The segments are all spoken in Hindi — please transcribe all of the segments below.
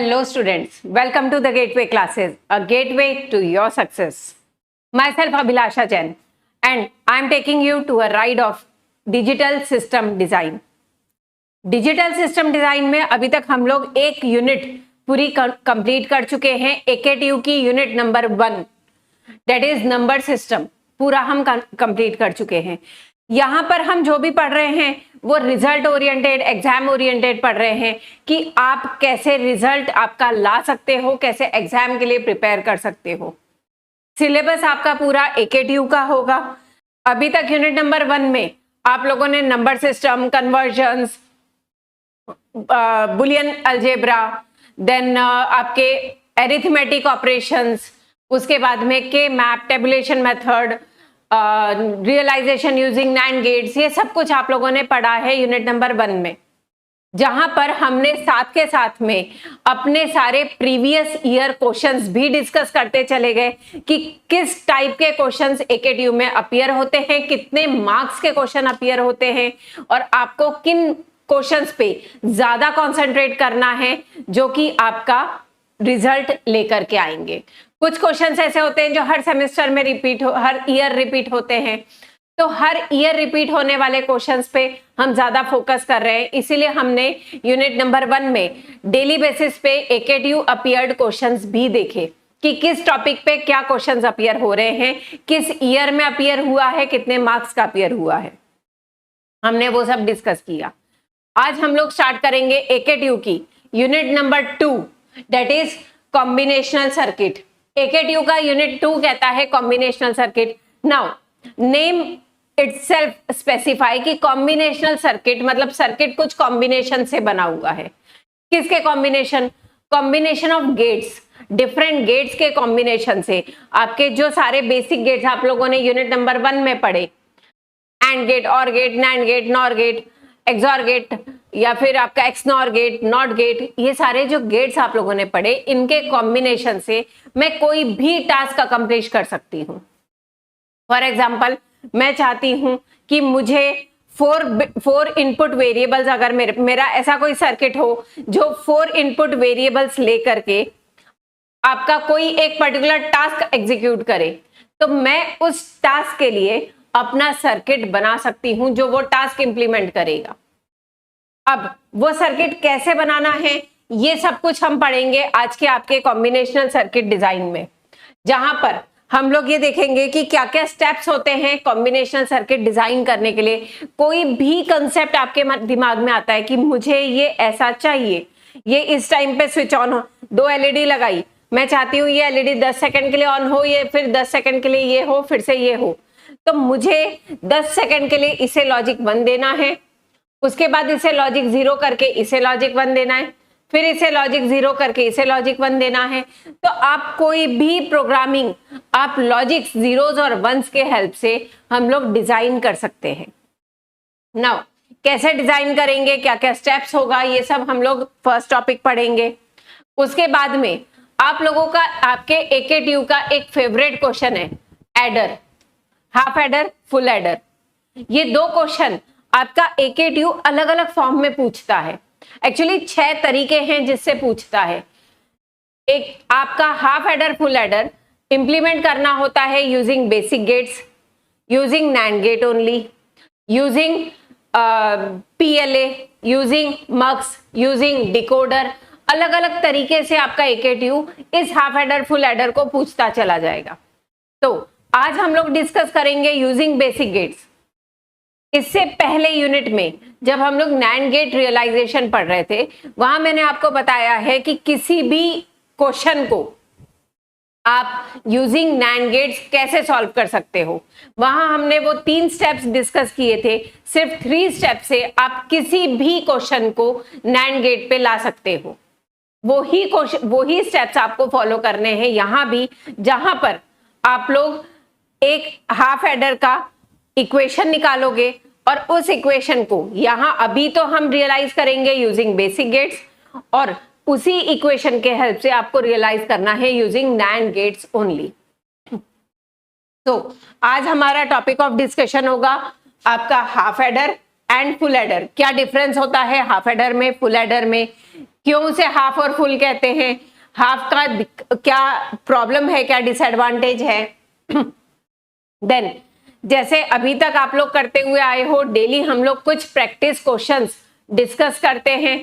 Hello students, welcome to the Gateway classes, a gateway to your success. Myself Abhilasha Jain and I am taking you to a ride of digital system design. Digital system design में अभी तक हम लोग एक यूनिट पूरी कंप्लीट कर चुके हैं, एकेटीयू की unit number 1 that is number system पूरा हम कंप्लीट कर चुके हैं। यहाँ पर हम जो भी पढ़ रहे हैं वो रिजल्ट ओरिएंटेड, एग्जाम ओरिएंटेड पढ़ रहे हैं कि आप कैसे रिजल्ट आपका ला सकते हो, कैसे एग्जाम के लिए प्रिपेयर कर सकते हो। सिलेबस आपका पूरा एकेटीयू का होगा। अभी तक यूनिट नंबर 1 में आप लोगों ने number system, conversions, Boolean algebra, then आपके एरिथमेटिक ऑपरेशंस, उसके बाद में K map, tabulation method, realization using NAND gates, ये सब कुछ आप लोगों ने पढ़ा है यूनिट नंबर 1 में, जहां पर हमने साथ के साथ में अपने सारे प्रीवियस ईयर क्वेश्चंस भी डिस्कस करते चले गए कि किस टाइप के क्वेश्चंस एकेटीयू में अपीयर होते हैं, कितने मार्क्स के क्वेश्चन अपीयर होते हैं और आपको किन क्वेश्चंस पे ज्यादा कंसंट्रेट करना है जो कि आपका रिजल्ट लेकर के आएंगे। कुछ क्वेश्चंस ऐसे होते हैं जो हर सेमेस्टर में हर ईयर रिपीट होते हैं, तो हर ईयर रिपीट होने वाले क्वेश्चंस पे हम ज्यादा फोकस कर रहे हैं। इसीलिए हमने यूनिट नंबर 1 में डेली बेसिस पे एकेटीयू अपीयर्ड क्वेश्चंस भी देखे कि किस टॉपिक पे क्या क्वेश्चंस अपीयर हो रहे हैं, किस ईयर में अपीयर हुआ है, कितने मार्क्स का अपीयर हुआ है, हमने वो सब डिस्कस किया। आज हम लोग स्टार्ट करेंगे एकेटीयू की unit number 2 that is combinational circuit. AKTU का यूनिट 2 कहता है combinational circuit. Now name itself specify कि कॉम्बिनेशनल सर्किट मतलब सर्किट कुछ कॉम्बिनेशन से बना हुआ है। किसके combination? Combination of gates, different gates के कॉम्बिनेशन से। आपके जो सारे बेसिक गेट्स आप लोगों ने यूनिट नंबर 1 में पढ़े, AND gate, OR gate, NAND gate, NOR gate, XOR gate या फिर आपका एक्सनॉर गेट, नॉट गेट, ये सारे जो गेट्स आप लोगों ने पढ़े, इनके कॉम्बिनेशन से मैं कोई भी टास्क अकम्प्लिश कर सकती हूँ। फॉर एग्जाम्पल, मैं चाहती हूं कि मुझे 4 इनपुट वेरिएबल्स, अगर मेरा ऐसा कोई सर्किट हो जो 4 इनपुट वेरिएबल्स लेकर के आपका कोई एक पर्टिकुलर टास्क एग्जीक्यूट करे, तो मैं उस टास्क के लिए अपना सर्किट बना सकती हूं जो वो टास्क इंप्लीमेंट करेगा। अब वो सर्किट कैसे बनाना है ये सब कुछ हम पढ़ेंगे आज के आपके कॉम्बिनेशनल सर्किट डिजाइन में, जहां पर हम लोग ये देखेंगे कि क्या क्या स्टेप्स होते हैं कॉम्बिनेशनल सर्किट डिजाइन करने के लिए। कोई भी कंसेप्ट आपके दिमाग में आता है कि मुझे ये ऐसा चाहिए, ये इस टाइम पे स्विच ऑन हो, 2 एलईडी लगाई, मैं चाहती हूँ ये एलईडी 10 सेकंड के लिए ऑन हो, ये फिर 10 सेकंड के लिए ये हो, फिर से ये हो, तो मुझे 10 सेकंड के लिए इसे लॉजिक 1 देना है, उसके बाद इसे लॉजिक 0 करके इसे लॉजिक 1 देना है, फिर इसे लॉजिक 0 करके इसे लॉजिक 1 देना है। तो आप कोई भी प्रोग्रामिंग आप लॉजिक 0s और 1s के हेल्प से हम लोग डिजाइन कर सकते हैं। नाउ कैसे डिजाइन करेंगे, क्या क्या स्टेप्स होगा, ये सब हम लोग फर्स्ट टॉपिक पढ़ेंगे। उसके बाद में आप लोगों का आपके एकेटीयू का एक फेवरेट क्वेश्चन है adder, half adder, full adder. ये 2 क्वेश्चन आपका एकेटीयू अलग अलग फॉर्म में पूछता है। एक्चुअली 6 तरीके हैं जिससे पूछता है। एक आपका half adder, full adder implement करना होता है using basic gates, using NAND gate only, using PLA, using mux, using decoder. अलग अलग तरीके से आपका एकेटीयू इस हाफ एडर, फुल एडर को पूछता चला जाएगा। तो आज हम लोग डिस्कस करेंगे यूजिंग बेसिक गेट्स। इससे पहले यूनिट में जब हम लोग नैंड गेट रियलाइजेशन पढ़ रहे थे, वहां मैंने आपको बताया है कि किसी भी क्वेश्चन को आप यूजिंग नैंड गेट्स कैसे सॉल्व कर सकते हो। वहां हमने वो 3 स्टेप्स डिस्कस किए थे। सिर्फ 3 स्टेप से आप किसी भी क्वेश्चन को नैंड गेट पे ला सकते हो। वही स्टेप्स आपको फॉलो करने हैं यहां भी, जहां पर आप लोग एक हाफ एडर का इक्वेशन निकालोगे और उस इक्वेशन को यहां अभी तो हम रियलाइज करेंगे यूजिंग बेसिक गेट्स, और उसी इक्वेशन के हेल्प से आपको रियलाइज करना है यूजिंग नैंड गेट्स ओनली। तो आज हमारा टॉपिक ऑफ डिस्कशन होगा आपका half adder and full adder, क्या डिफरेंस होता है हाफ एडर में, फुल एडर में, क्यों उसे हाफ और फुल कहते हैं, हाफ का क्या प्रॉब्लम है, क्या डिसएडवांटेज है। देन जैसे अभी तक आप लोग करते हुए आए हो, डेली हम लोग कुछ प्रैक्टिस क्वेश्चंस डिस्कस करते हैं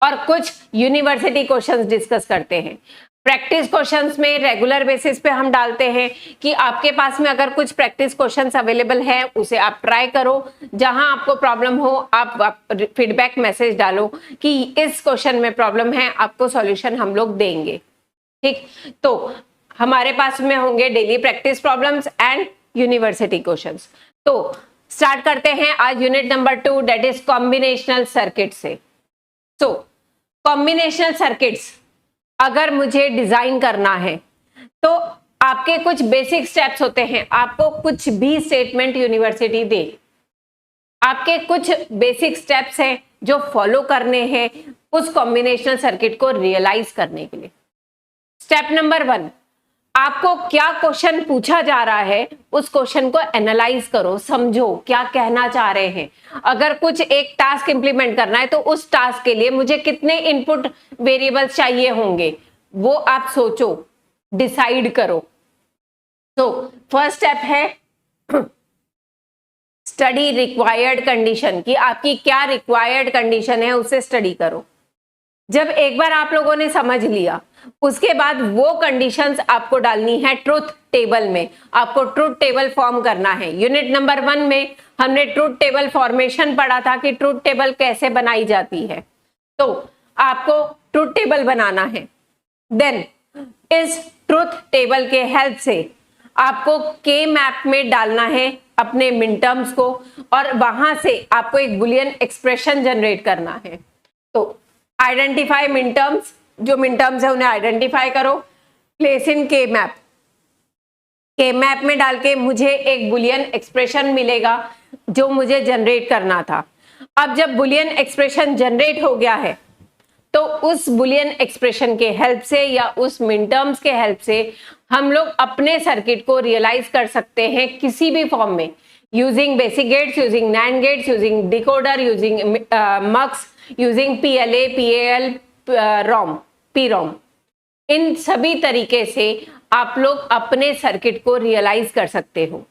और कुछ यूनिवर्सिटी क्वेश्चंस डिस्कस करते हैं। प्रैक्टिस क्वेश्चंस में रेगुलर बेसिस पे हम डालते हैं कि आपके पास में अगर कुछ प्रैक्टिस क्वेश्चंस अवेलेबल है उसे आप ट्राई करो, जहां आपको प्रॉब्लम हो आप फीडबैक मैसेज डालो कि इस क्वेश्चन में प्रॉब्लम है, आपको सॉल्यूशन हम लोग देंगे। ठीक, तो हमारे पास में होंगे daily practice problems and university questions. तो स्टार्ट करते हैं आज unit number 2 that is combinational circuit से। सो कॉम्बिनेशनल सर्किट्स अगर मुझे डिजाइन करना है तो आपके कुछ बेसिक स्टेप्स होते हैं। आपको कुछ भी स्टेटमेंट यूनिवर्सिटी दे, आपके कुछ बेसिक स्टेप्स हैं जो फॉलो करने हैं उस कॉम्बिनेशनल सर्किट को रियलाइज करने के लिए। स्टेप नंबर 1, आपको क्या क्वेश्चन पूछा जा रहा है उस क्वेश्चन को एनालाइज करो, समझो क्या कहना चाह रहे हैं। अगर कुछ एक टास्क इंप्लीमेंट करना है तो उस टास्क के लिए मुझे कितने इनपुट वेरिएबल्स चाहिए होंगे वो आप सोचो, डिसाइड करो। तो फर्स्ट स्टेप है स्टडी रिक्वायर्ड कंडीशन, कि आपकी क्या रिक्वायर्ड कंडीशन है उसे स्टडी करो। जब एक बार आप लोगों ने समझ लिया उसके बाद वो कंडीशंस आपको डालनी है ट्रुथ टेबल में। आपको ट्रुथ टेबल फॉर्म करना है। यूनिट नंबर 1 में हमने ट्रुथ टेबल फॉर्मेशन पढ़ा था कि ट्रुथ टेबल कैसे बनाई जाती है, तो आपको ट्रुथ टेबल बनाना है। देन इस ट्रुथ टेबल के हेल्प से आपको के मैप में डालना है अपने मिन टर्म्स को और वहां से आपको एक बुलियन एक्सप्रेशन जनरेट करना है। तो आइडेंटिफाई मिन टर्म्स, जो मिन टर्म्स है उन्हें आइडेंटिफाई करो, प्लेस इन के मैप, के मैप में डाल के मुझे एक बुलियन एक्सप्रेशन मिलेगा जो मुझे जनरेट करना था। अब जब बुलियन एक्सप्रेशन जनरेट हो गया है तो उस बुलियन एक्सप्रेशन के हेल्प से या उस मिन टर्म्स के हेल्प से हम लोग अपने सर्किट को रियलाइज कर सकते हैं किसी भी फॉर्म में, using basic gates, using NAND gates, using decoder, using mux, using PLA, PAL, ROM, PROM। इन सभी तरीके से आप लोग अपने सर्किट को रियलाइज कर सकते हो।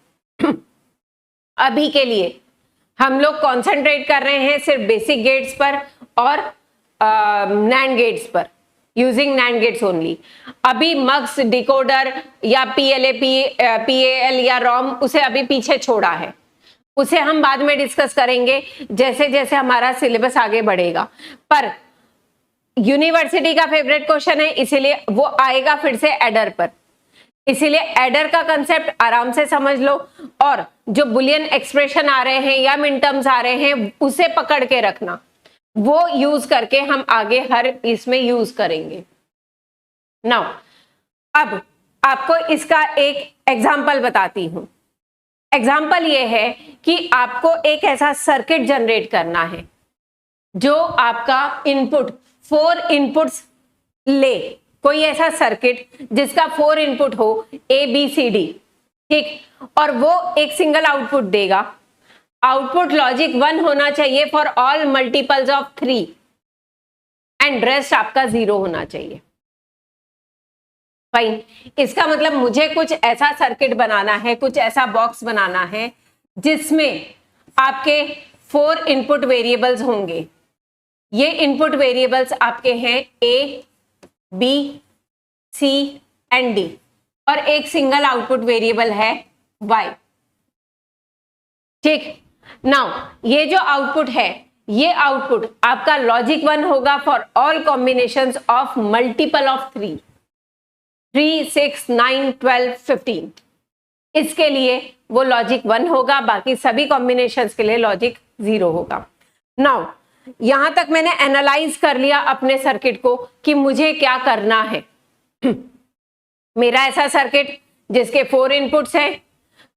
अभी के लिए हम लोग कॉन्सेंट्रेट कर रहे हैं सिर्फ बेसिक गेट्स पर और नैंड गेट्स पर, यूजिंग नैंड गेट्स ओनली। अभी मक्स, डिकोडर या PLA, PAL या ROM उसे अभी पीछे छोड़ा है, उसे हम बाद में डिस्कस करेंगे जैसे जैसे हमारा सिलेबस आगे बढ़ेगा। पर यूनिवर्सिटी का फेवरेट क्वेश्चन है इसीलिए वो आएगा फिर से एडर पर, इसीलिए एडर का कंसेप्ट आराम से समझ लो और जो बुलियन एक्सप्रेशन आ रहे हैं या मिन टर्म्स आ रहे हैं उसे पकड़ के रखना, वो यूज करके हम आगे हर इसमें यूज करेंगे। नाउ अब आपको इसका एक एग्जांपल बताती हूं। एग्जाम्पल ये है कि आपको एक ऐसा सर्किट जनरेट करना है जो आपका इनपुट 4 इनपुट्स ले, कोई ऐसा सर्किट जिसका 4 इनपुट हो ABCD, ठीक, और वो एक सिंगल आउटपुट देगा। आउटपुट लॉजिक 1 होना चाहिए for all multiples of 3 and rest आपका 0 होना चाहिए। फाइन, इसका मतलब मुझे कुछ ऐसा सर्किट बनाना है, कुछ ऐसा बॉक्स बनाना है जिसमें आपके 4 इनपुट वेरिएबल्स होंगे। ये इनपुट वेरिएबल्स आपके हैं A, B, C and D और एक सिंगल आउटपुट वेरिएबल है Y। ठीक, नाउ ये जो आउटपुट है, ये आउटपुट आपका लॉजिक 1 होगा for all combinations of multiple of 3, 6, 9, 12, 15। इसके लिए वो लॉजिक 1 होगा, बाकी सभी कॉम्बिनेशंस के लिए लॉजिक 0 होगा। नाउ यहां तक मैंने एनालाइज कर लिया अपने सर्किट को कि मुझे क्या करना है। मेरा ऐसा सर्किट जिसके 4 इनपुट्स हैं,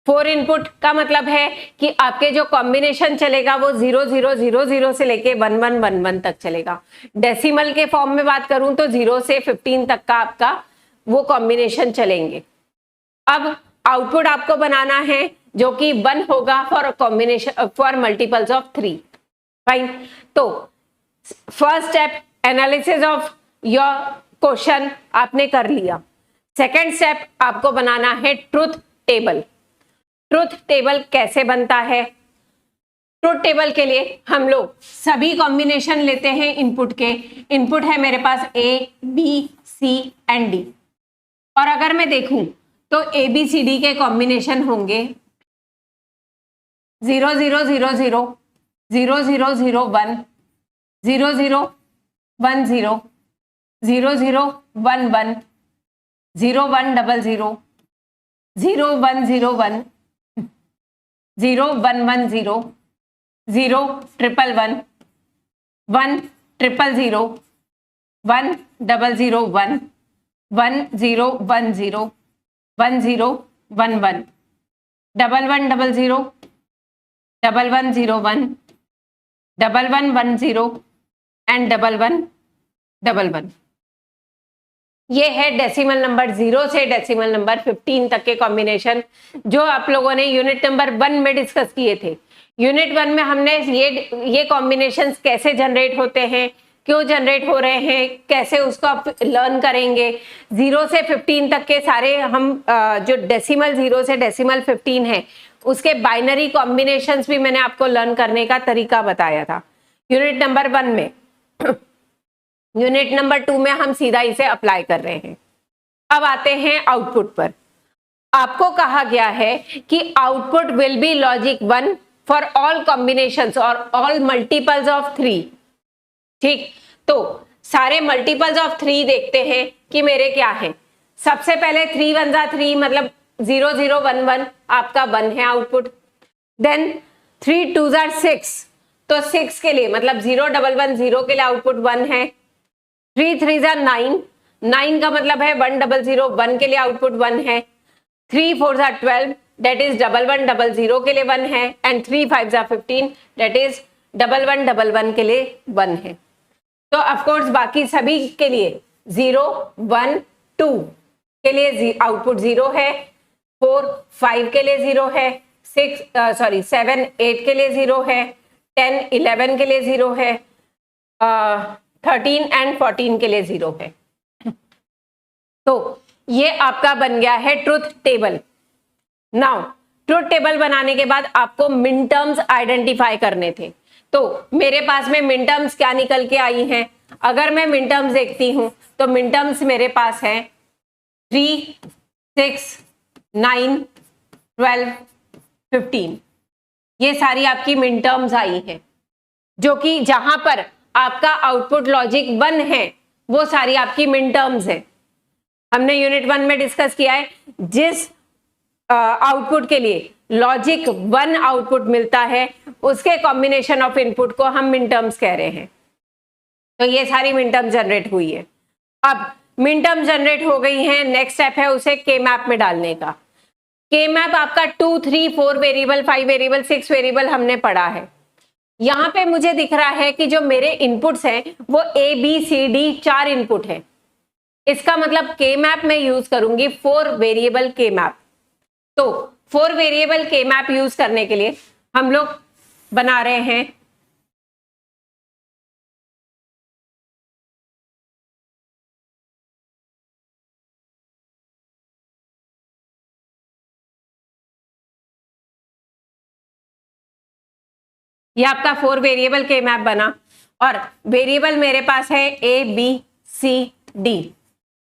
4 इनपुट का मतलब है कि आपके जो कॉम्बिनेशन चलेगा वो 0 0 0 0 से लेके 1 1 1 1 तक चलेगा। डेसिमल के फॉर्म में बात करूं तो 0 से 15 तक का आपका वो कॉम्बिनेशन चलेंगे। अब आउटपुट आपको बनाना है जो कि 1 होगा for combination for multiples of 3। Fine. तो first step analysis of your question आपने कर लिया। सेकेंड स्टेप आपको बनाना है ट्रुथ टेबल। ट्रुथ टेबल कैसे बनता है? ट्रुथ टेबल के लिए हम लोग सभी कॉम्बिनेशन लेते हैं इनपुट के। इनपुट है मेरे पास ए, बी, सी एंड डी, और अगर मैं देखूं तो ए बी सी डी के कॉम्बिनेशन होंगे 0 0 0 0 0 0 0 1 0 0 1 0 0 0 1 1 0 1 0 0 0 1 0 1 0 1 1 0 0 1 1 1 1 0 1 0 0 1 1 0 1 0 1 0 1 1 1 1 0 0 1 1 0 1 1 1 1 0 एंड 1 1 1 1। ये है डेसिमल नंबर 0 से डेसिमल नंबर 15 तक के कॉम्बिनेशन जो आप लोगों ने यूनिट नंबर 1 में डिस्कस किए थे। यूनिट 1 में हमने ये कॉम्बिनेशंस कैसे जनरेट होते हैं, क्यों जनरेट हो रहे हैं, कैसे उसको आप लर्न करेंगे। 0 से 15 तक के सारे हम जो डेसिमल 0 से डेसिमल 15 है उसके बाइनरी कॉम्बिनेशंस भी मैंने आपको लर्न करने का तरीका बताया था यूनिट नंबर 1 में। यूनिट नंबर 2 में हम सीधा इसे अप्लाई कर रहे हैं। अब आते हैं आउटपुट पर। आपको कहा गया है कि output will be logic 1 for all combinations और ऑल मल्टीपल्स ऑफ 3। ठीक, तो सारे मल्टीपल्स ऑफ 3 देखते हैं कि मेरे क्या है। सबसे पहले 3 1 जा 3 मतलब 0 0 1 1 आपका 1 है आउटपुट। देन 3 2 जा 6 तो 6 के लिए मतलब 0 1 1 0 के लिए आउटपुट 1 है। 3 3 जा 9 9 का मतलब है 1 0 0 1 के लिए आउटपुट 1 है। 3 4 जा 12 दैट इज 1 1 0 0 के लिए 1 है। एंड 3 5 जा 15 दैट इज 1 1 1 1 के लिए 1 है। तो ऑफ कोर्स बाकी सभी के लिए 0 1 2 के लिए आउटपुट 0 है, 4 5 के लिए 0 है, 7 8 के लिए 0 है, 10 11 के लिए 0 है, 13 एंड 14 के लिए 0 है। तो ये आपका बन गया है truth table. Now truth table बनाने के बाद आपको मिन टर्म्स आइडेंटिफाई करने थे। तो मेरे पास में मिन टर्म्स क्या निकल के आई हैं? अगर मैं मिन टर्म्स देखती हूं तो मिन टर्म्स मेरे पास है 3 6 9 12 15। ये सारी आपकी मिन टर्म्स आई हैं जो कि जहां पर आपका आउटपुट लॉजिक 1 है वो सारी आपकी मिन टर्म्स है। हमने यूनिट 1 में डिस्कस किया है जिस आउटपुट के लिए लॉजिक 1 आउटपुट मिलता है उसके कॉम्बिनेशन ऑफ इनपुट को हम मिन टर्म्स कह रहे हैं। तो ये सारी मिन टर्म जनरेट हुई है। अब मिन टर्म जनरेट हो गई है, नेक्स्ट स्टेप है उसे के मैप में डालने का। के मैप आपका 2 3 4 वेरिएबल 5 वेरिएबल 6 वेरिएबल हमने पढ़ा है। यहां पे मुझे दिख रहा है कि जो मेरे इनपुट्स हैं वो A B C D 4 input है। इसका मतलब के मैप में यूज करूंगी 4 वेरिएबल के मैप। तो 4 वेरिएबल के मैप यूज करने के लिए हम लोग बना रहे हैं ये आपका 4 वेरिएबल के मैप बना और वेरिएबल मेरे पास है ए बी सी डी।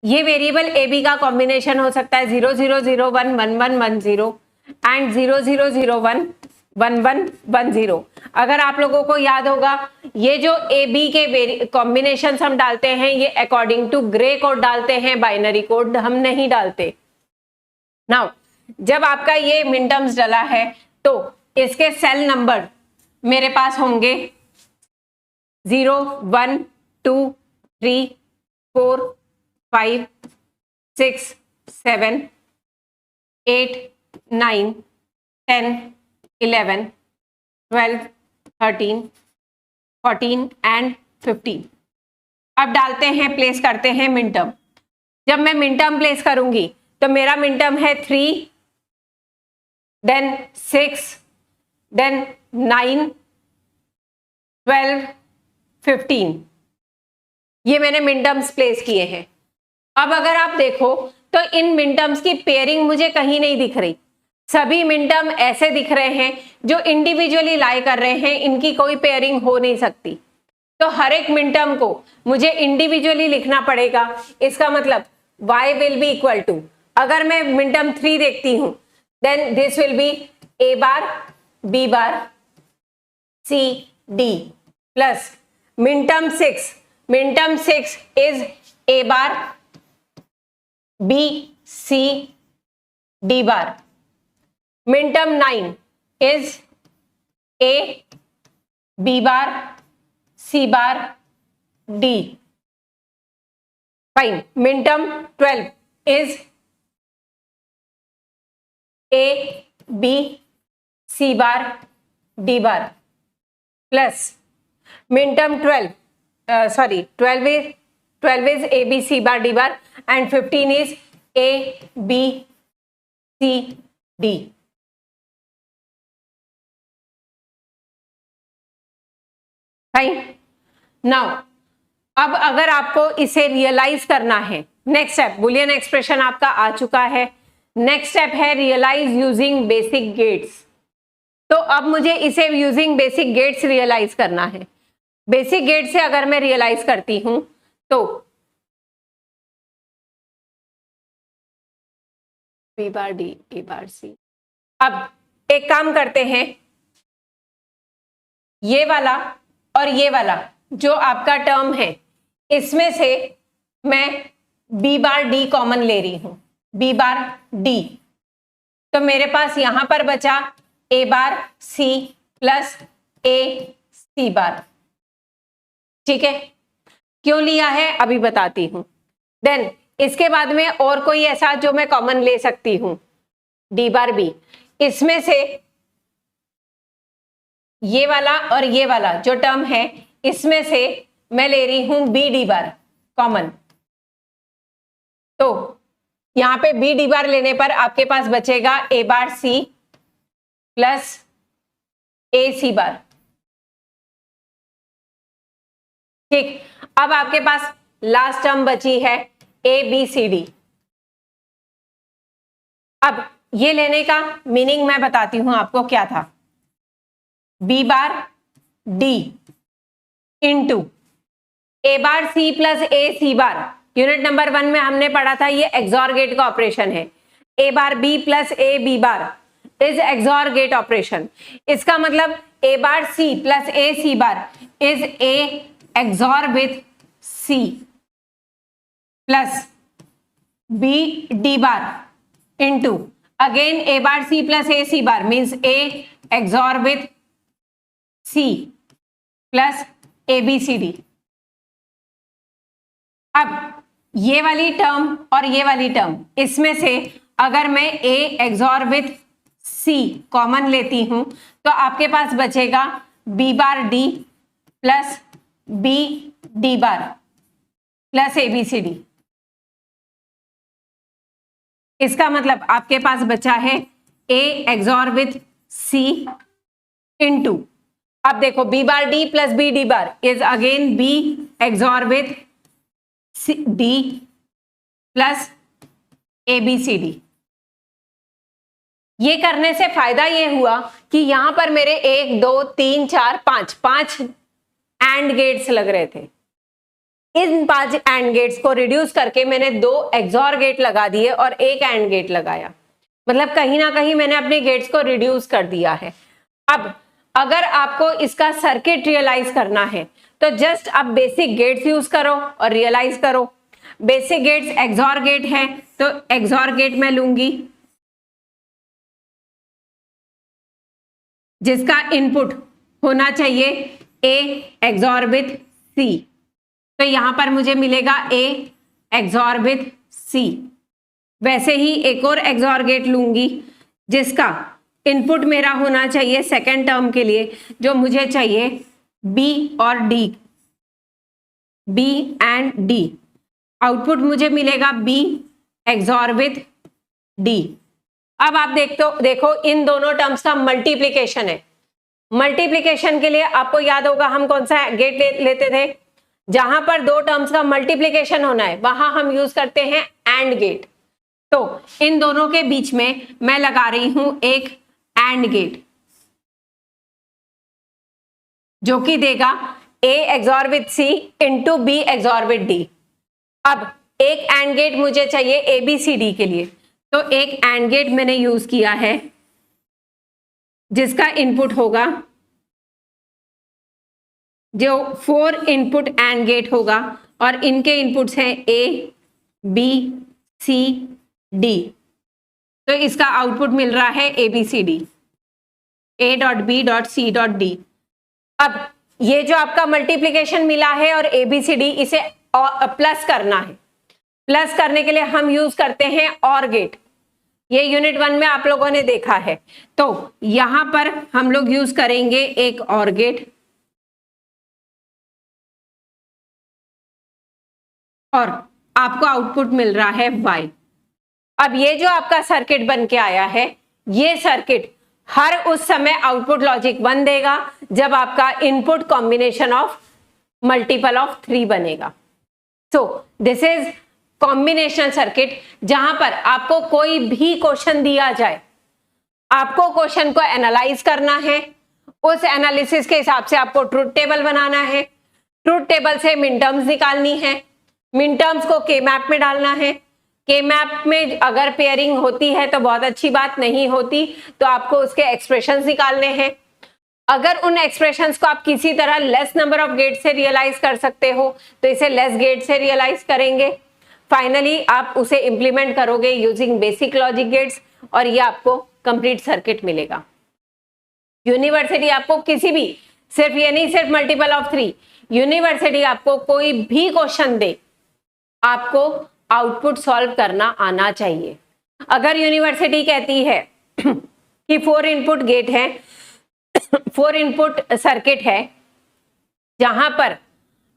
ये वेरिएबल ए बी का कॉम्बिनेशन हो सकता है 0 0 0 1 1 1 1 0 एंड 0 0 0 1 1 1 1 0। अगर आप लोगों को याद होगा ये जो ए बी के कॉम्बिनेशन हम डालते हैं ये अकॉर्डिंग टू ग्रे कोड डालते हैं, बाइनरी कोड हम नहीं डालते। नाउ जब आपका ये मिन टर्म्स डला है तो इसके सेल नंबर मेरे पास होंगे 0 1 2 3 4 5 6 7 8 9 10 11 12 13 14 एंड 15। अब डालते हैं, प्लेस करते हैं मिन टर्म। जब मैं मिन टर्म प्लेस करूंगी तो मेरा मिन टर्म है 3 देन 6 देन 9 12, 15, ये मैंने मिन टर्म्स प्लेस किए हैं। अब अगर आप देखो तो इन मिन टर्म्स की पेयरिंग मुझे कहीं नहीं दिख रही, सभी मिन टर्म ऐसे दिख रहे हैं जो इंडिविजुअली लाई कर रहे हैं, इनकी कोई पेयरिंग हो नहीं सकती। तो हर एक मिन टर्म को मुझे इंडिविजुअली लिखना पड़ेगा। इसका मतलब y will be equal to, अगर मैं मिन टर्म 3 देखती हूं then this will be a bar b bar c d plus minterm 6 is a bar b c d bar, minterm 9 is a b bar c bar d, fine. Minterm 12 is a b c bar d bar plus minterm 12 is a b c bar d bar and 15 is a b c d। Fine. Now अब अगर आपको इसे रियलाइज करना है, नेक्स्ट स्टेप, बुलियन एक्सप्रेशन आपका आ चुका है, नेक्स्ट स्टेप है रियलाइज यूजिंग बेसिक गेट्स। तो अब मुझे इसे यूजिंग बेसिक गेट्स रियलाइज करना है। बेसिक गेट से अगर मैं रियलाइज करती हूं तो b bar d a bar c। अब एक काम करते हैं, ये वाला और ये वाला जो आपका टर्म है इसमें से मैं b बार d कॉमन ले रही हूं, b बार d। तो मेरे पास यहां पर बचा a bar c plus a c बार। ठीक है, क्यों लिया है अभी बताती हूं। देन इसके बाद में और कोई ऐसा जो मैं कॉमन ले सकती हूं, d बार b, इसमें से ये वाला और ये वाला जो टर्म है इसमें से मैं ले रही हूं b d बार कॉमन। तो यहां पे b d बार लेने पर आपके पास बचेगा a bar c plus a c बार। ठीक, अब आपके पास लास्ट टर्म बची है a b c d। अब ये लेने का मीनिंग मैं बताती हूं आपको क्या था। b bar d into a bar c plus a c bar, unit number 1 में हमने पढ़ा था ये एक्सॉर गेट का ऑपरेशन है। a bar b plus a b bar is XOR gate operation. इसका मतलब a bar c plus a c bar is a XOR with c plus b d bar into again a bar c plus a c bar means a XOR with c plus A B C D. अब ये वाली टर्म और ये वाली टर्म, इसमें से अगर मैं a XOR with c common लेती हूं तो आपके पास बचेगा b bar d plus b d bar plus A B C D. इसका मतलब आपके पास बचा है a XOR with c into, अब देखो b bar d plus b d bar is again b XOR with d plus A B C D. ये करने से फायदा ये हुआ कि यहां पर मेरे 1 2 3 4 5 एंड गेट्स लग रहे थे। इन 5 एंड गेट्स को रिड्यूस करके मैंने 2 एक्सॉर गेट लगा दिए और 1 एंड गेट लगाया। मतलब कहीं ना कहीं मैंने अपने गेट्स को रिड्यूस कर दिया है। अब अगर आपको इसका सर्किट रियलाइज करना है तो जस्ट आप बेसिक गेट्स यूज करो और रियलाइज करो। बेसिक गेट्स एक्सॉर गेट है तो एक्सॉर गेट मैं लूंगी जिसका इनपुट होना चाहिए a एक्सॉर विथ c। तो यहां पर मुझे मिलेगा a एक्सॉर विथ c। वैसे ही एक और एक्सॉर गेट लूंगी जिसका इनपुट मेरा होना चाहिए सेकेंड टर्म के लिए, जो मुझे चाहिए b और d, b and d। Output मुझे मिलेगा b एक्सॉर विथ d। अब आप देखो इन दोनों टर्म्स का मल्टीप्लीकेशन है मल्टीप्लिकेशन के लिए आपको याद होगा हम कौन सा गेट लेते थे, जहां पर दो टर्म्स का मल्टीप्लिकेशन होना है वहां हम यूज करते हैं एंड गेट। तो इन दोनों के बीच में मैं लगा रही हूं एक एंड गेट, जो कि देगा A XOR with C into B XOR with D। अब एक एंड गेट मुझे चाहिए ABCD के लिए, तो एक एंड गेट मैंने यूज किया है जिसका इनपुट होगा, जो 4 इनपुट एंड गेट होगा और इनके इनपुट्स हैं A B C D। तो इसका आउटपुट मिल रहा है ABCD, A.B.C.D। अब ये जो आपका मल्टीप्लिकेशन मिला है और ABCD, इसे प्लस करना है। प्लस करने के लिए हम यूज करते हैं और गेट, ये यूनिट 1 में आप लोगों ने देखा है। तो यहां पर हम लोग यूज करेंगे एक और गेट, और आपको आउटपुट मिल रहा है Y। अब ये जो आपका सर्किट बन के आया है, ये सर्किट हर उस समय आउटपुट लॉजिक 1 देगा जब आपका input combination of multiple of 3 बनेगा। So this is combinational circuit, जहां पर आपको कोई भी क्वेश्चन दिया जाए, आपको क्वेश्चन को एनालाइज करना है, उस एनालिसिस के हिसाब से आपको ट्रूथ टेबल बनाना है, ट्रूथ टेबल से मिन टर्म्स निकालनी है, मिन टर्म्स को के मैप में डालना है, के मैप में अगर पेयरिंग होती है तो बहुत अच्छी बात, नहीं होती तो आपको उसके एक्सप्रेशंस निकालने हैं। अगर उन एक्सप्रेशंस को आप किसी तरह लेस नंबर ऑफ गेट से रियलाइज कर सकते हो तो इसे लेस गेट से रियलाइज करेंगे। फाइनली आप उसे इंप्लीमेंट करोगे यूजिंग बेसिक लॉजिक गेट्स और ये आपको कंप्लीट सर्किट मिलेगा। यूनिवर्सिटी आपको किसी भी, सिर्फ ये नहीं सिर्फ मल्टीपल ऑफ 3, यूनिवर्सिटी आपको कोई भी क्वेश्चन दे, आपको आउटपुट सॉल्व करना आना चाहिए। अगर यूनिवर्सिटी कहती है कि 4 इनपुट गेट है, 4 इनपुट सर्किट है, जहां पर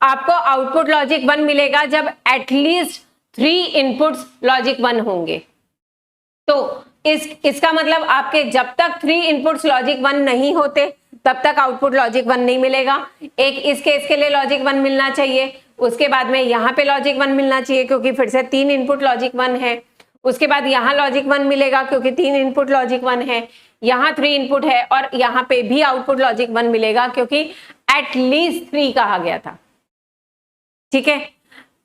आपको आउटपुट लॉजिक 1 मिलेगा जब एटलीस्ट 3 इनपुट्स लॉजिक 1 होंगे, तो इसका मतलब आपके जब तक 3 इनपुट्स लॉजिक 1 नहीं होते तब तक आउटपुट लॉजिक 1 नहीं मिलेगा। एक इस केस के लिए लॉजिक 1 मिलना चाहिए, उसके बाद में यहाँ पे लॉजिक 1 मिलना चाहिए क्योंकि फिर से 3 इनपुट लॉजिक 1 है, उसके बाद यहाँ लॉजिक 1 मिलेगा क्योंकि 3 इनपुट लॉजिक 1 है, यहाँ 3 इनपुट है और यहाँ पे भी आउटपुट लॉजिक 1 मिलेगा क्योंकि एटलीस्ट 3 कहा गया था। ठीक है,